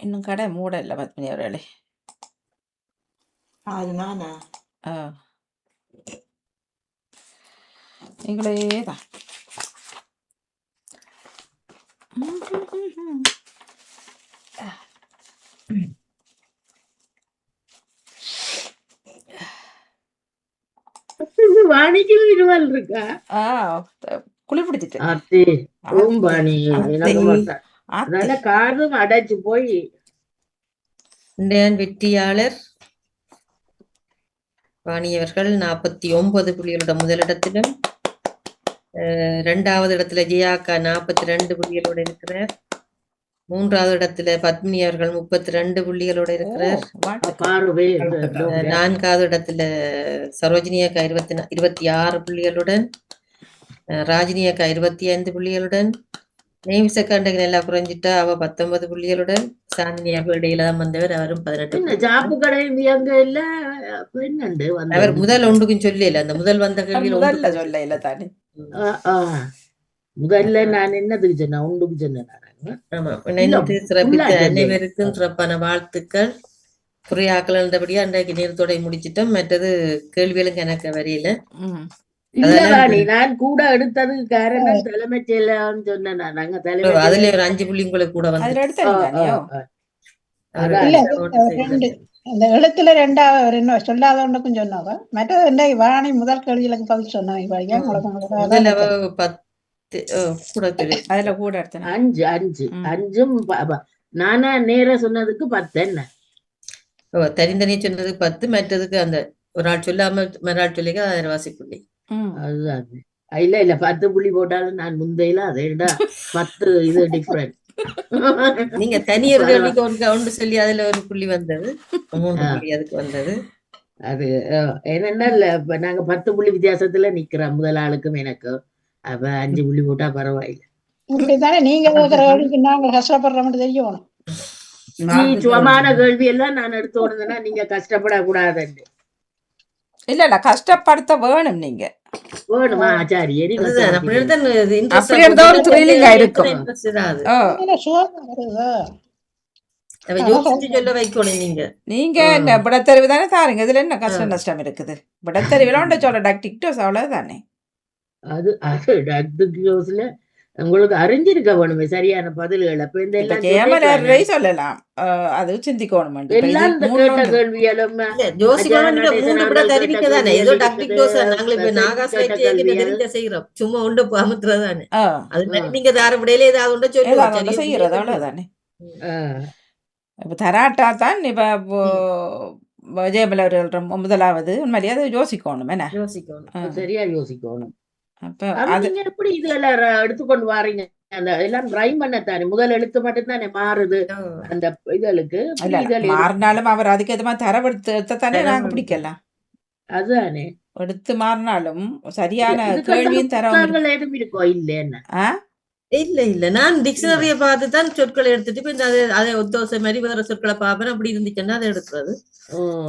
இன்னும் கடை மூட இல்லை பத்மினி அவர்களே. அது நானா ஆ நீங்களே தான். வாணிக்கு இருவல் இருக்கா? ஆ குளி பிடிச்சிட்டு ஆத்தி ஓம் வாணி எனக்கு மாட்டா. ஆத்தி அதனால காதும் அடைச்சு போய் இன்றைய வெற்றியாளர் வாணியவர்கள் 49 புள்ளிகளோட முதலிடத்திலும், இரண்டாவது இடத்துல ஜியாக்கா 42 புள்ளிகளோட இருக்கிறார். மூன்றாவது இடத்துல பத்மினி அவர்கள் 32 புள்ளிகளோட ஓ இருக்கிறார். வாழ்த்துக்கள். 6 பேர் நான்காவது இடத்துல சரோஜினி அக்கா 26 புள்ளிகளுடன், ராஜினி அக்கா 25 புள்ளிகளுடன், நேமிசக்காண்டக்கு நல்லா குறைஞ்சிட்டா அவ 19 புள்ளிகளுடன், சாந்தினி அவர்கள் இடையில தான் வந்தவர், அவரும் 18 என்ன புள்ளி. ஜாப்பு கடை அங்க இல்ல என்னண்டு அவர் வந்தது? முதல் ஒன்றுக்கும் சொல்லல, அந்த முதல் வந்த கேள்வியில் முதல்ல ஒன்றுக்கும் சொல்ல இல்லை தானே. முதல்ல நான் என்னதுக்கு சொன்னேன்? ஒன்றுக்கு சொன்னேன் நான். ஆமா. இல்ல இணைந்து சிறப்பித்த ஃபுல்லா அனைவருக்கும் சிறப்பான வாழ்த்துக்கள். குறையாக்கள் இருந்தபடியா அன்றைக்கு நேரத்தோட முடிச்சிட்டோம். மற்றது கேள்விகளும் எனக்கு வரையில. ம் இல்ல அதெல்லாம் வாணி, நான் கூட எடுத்ததுக்கு காரணம் தலைமைச் செயலாளர்னு சொன்னேன் நான். நாங்க தலைமைச் அதுல செயலாளர். ஒரு 5 புள்ளி உங்களுக்கு கூட வந்து அதில் எடுத்தீங்க தானியோ. அவர் இல்ல ஓட்டு ரெண்டு செய்தார். அந்த எழுத்துல ரெண்டாவது அவர் என்ன சொல்லாத ஒன்றுக்கும் சொன்னாங்க. மற்றது என்ன வாணி முதல் கேள்விகளுக்கு பதில் சொன்னாங்க. படிக்க முதல்ல அவ 10 கூட சொல்லி அதில் கூட எடுத்தேன். 5 ம். 5ம் நானா நேர சொன்னதுக்கு 10 என்ன? தனித்தனியே சொன்னதுக்கு 10, மற்றதுக்கு அந்த ஒரு ஆள் சொல்லாம மறுநாள் சொல்லிக்க 1000 வாசி புள்ளி. ம் அதுதான். இல்ல 10 புள்ளி போட்டாலும் நான் முந்தையில அதேடா 10 இது டிஃபரெண்ட். நீங்க தனியர் கேள்விக்கு ஒன்று சொல்லி அதுல ஒரு புள்ளி வந்தது, 3 புள்ளி அதுக்கு வந்தது. அது என்னன்னா இப்ப நாங்க 10 புள்ளி வித்தியாசத்துல நிக்கிறோம் முதல் ஆளுக்கும் எனக்கு. அப்ப 5 புள்ளி போட்டா பரவாயில்லை. இப்படித்தானே நீங்க கேட்கிற கேள்விக்கு நாங்கள் கஷ்டப்படுறோம்னு தெரியணும். சுவமான கேள்வி எல்லாம் நான் எடுத்து ஓடுதுன்னா நீங்க கஷ்டப்படக்கூடாதுன்னு. இல்ல கஷ்டப்படுத்த வேணும் நீங்க. வேணுமா ஆச்சாரி? அதுதான் அப்படி எடுத்தா இது interest அப்படி எடுத்தா ஒரு thrilling ஆ இருக்கும். interest இராது. ஓ இதுல சுகம் வருதா? அப்ப யோசிச்சு சொல்ல வைக்கணும் நீங்க. நீங்க என்ன விடத்தெரிவு தானே தாருங்க. இதுல என்ன கஷ்டம் நஷ்டம் இருக்குது? விடத்தெரிவுல ஒன்றை சொல்ல டிக்டோஸ் அவ்வளவுதானே. அது உங்களுக்கு அறிஞ்சிருக்க வேணுமே சரியான பதில்கள். அப்ப இந்த இப்ப எல்லாம் ஜெயமலரை சொல்லலாம். அது சிந்திக்கணும். எல்லாம் இந்த கேட்ட கேள்விகளும் இல்ல யோசிக்கணும். நீங்க 3 விட தெரிவிக்க தானே, ஏதோ டாக்டிக் டோஸ் நாங்களே இப்ப நாகாஸ் தெரிஞ்ச செய்யறோம், சும்மா உண்டு அமுத்துறதானே. அது மாதிரி நீங்க தார விடையில ஏதாவது உண்ட சொல்லி செய்யறது அவ்வளவுதானே. இப்ப தராட்டா தான் இப்ப ஜெயமலர் முதலாவது உண்மையிலேயே அதை யோசிக்கணும். என்ன யோசிக்கணும், சரியா யோசிக்கணும். அப்ப அது நீங்க எப்படி இதெல்லாம் எடுத்துக்கொண்டு வாரீங்க? அந்த எல்லாம் ரைம் பண்ணத்தானே, முதல் எழுத்து மட்டும் தானே மாறுது அந்த இதழுக்கு. மாறினாலும் அவர் அதுக்கு ஏற்ற மாதிரி தரவெடுத்து தானே நாங்க பிடிக்கலாம். அதுதானே எடுத்து மாறினாலும் சரியான கேள்வியும் தரவங்க எதுவும் இருக்கோ இல்லைன்னா? இல்ல நான் டிக்ஷனரிய பார்த்து தான் சொற்களை எடுத்துட்டு இப்ப அதை ஒத்தோசை மாதிரி வேற சொற்களை பார்ப்பேன். அப்படி இருந்துச்சுன்னா அதை எடுக்கிறது.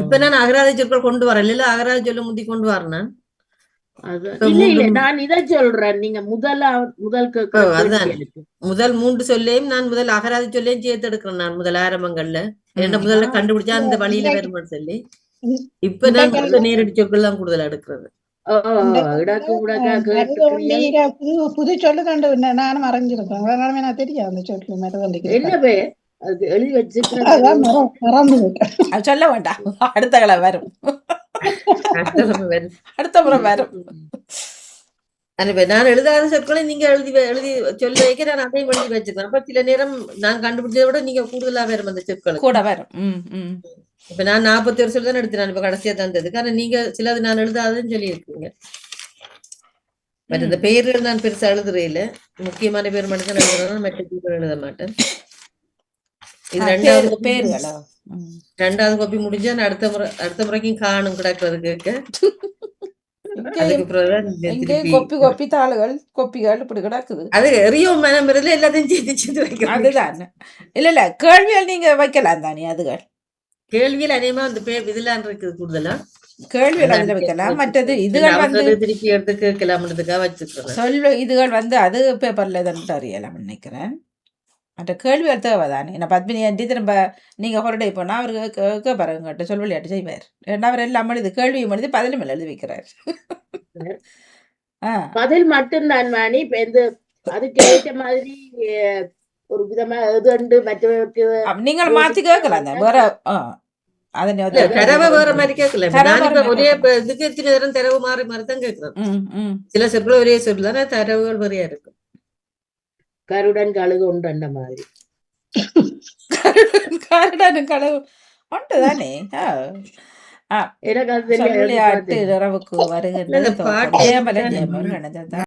இப்ப நான் அகராதி சொற்கள் கொண்டு வரேன். இல்ல அகராதி சொல்ல முந்தி கொண்டு வரேன். இல்ல நான் இதை சொல்றேன். நீங்க முதல் 3 சொல்லையும் நான் முதல் அகராதி சொல்லையும் சேர்த்து எடுக்கிறேன். நான் முதல் ஆரம்பங்கள்ல என்ன முதல்ல கண்டுபிடிச்சா அந்த வழியில வருமானு சொல்லி இப்ப நான் நேரடி சொற்கள் தான் கூடுதல் எடுக்கிறது. புது சொல்லு கண்டு நானும் மறைஞ்சிருக்கேன். நான் தெரியாது அந்த சொல்லு என்னவே எழுதி வச்சு சொல்ல வேண்டாம். அடுத்த கிழமை வரும், அடுத்த முறை வரும். நான் எழுதாத சொற்களை நீங்க எழுதி சொல்ல வைக்க நான் அதையும் எழுதி வச்சிருக்கேன். அப்ப சில நேரம் நான் கண்டுபிடிச்சதை விட நீங்க கூடுதலா வரும் அந்த சொற்கள் கூட வரும். இப்ப நான் 41 சொல் தான் எடுத்தேன். இப்ப கடைசியா தந்தது காரணம் நீங்க சிலது நான் எழுதாதுன்னு சொல்லி இருக்கீங்க. மற்ற இந்த பெயர்கள் நான் பெருசா எழுதுறேன் இல்ல, முக்கியமான பேர் மட்டும் தான் எழுதுறேன், மற்ற பேர் எழுத மாட்டேன். இது ரெண்டாவது காப்பி முடிஞ்சா நான் அடுத்த முறைக்கும் காணும் கிடக்கிறது கேட்க. அதுக்கு கொப்பி தாளுகள் கொப்பிகள் இப்படி கிடக்குது. அது ரியோ மனம் எல்லாத்தையும் சேர்த்து வைக்கிறேன். அதுதான் இல்ல கேள்விகள் நீங்க வைக்கலாம் தானே. அதுகள் கேள்வியில் அநேகமா அந்த பேர் இதெல்லாம் இருக்குது, கூடுதலா கேள்விகள் அதுல வைக்கலாம். மற்றது இதுகள் வந்து திருப்பி எடுத்து கேட்கலாம்ன்றதுக்காக வச்சுக்கிறேன். சொல்ல இதுகள் வந்து அது பேப்பர்ல தான் அறியலாம் நினைக்கிறேன். மற்ற கேள்விகள் தேவை தானே. நான் பத்மினி ஆண்டி திரும்ப நீங்கள் ஹாலிடே போனால் அவர் கேட்பாரு உங்கள்கிட்ட சொல் விளையாட்டு செய்வார். ஏன்னா அவர் எல்லாம் எழுதி கேள்வியும் எழுதி பதிலும் எழுதி வைக்கிறார். பதில் மட்டும்தான் வாணி. இப்ப இந்த அதுக்கு ஏற்ற மாதிரி ஒரு விதமா எது மற்றவருக்கு நீங்கள் மாற்றி கேட்கலாம் வேற. தரவை வேற மாதிரி கேட்கல. நான் இப்ப ஒரே இதுக்கு எத்தனை நேரம் தரவு மாறி மாறிதான் கேட்கிறேன். சில சொற்கள் ஒரே சொல் தானே, தரவுகள் வேறையா இருக்கும். கருடன் கழுகு உண்டு அந்த மாதிரி. கருடன் கழுகு உண்டு தானே. எனக்கு அது விளையாட்டு இரவுக்கு வருகின்ற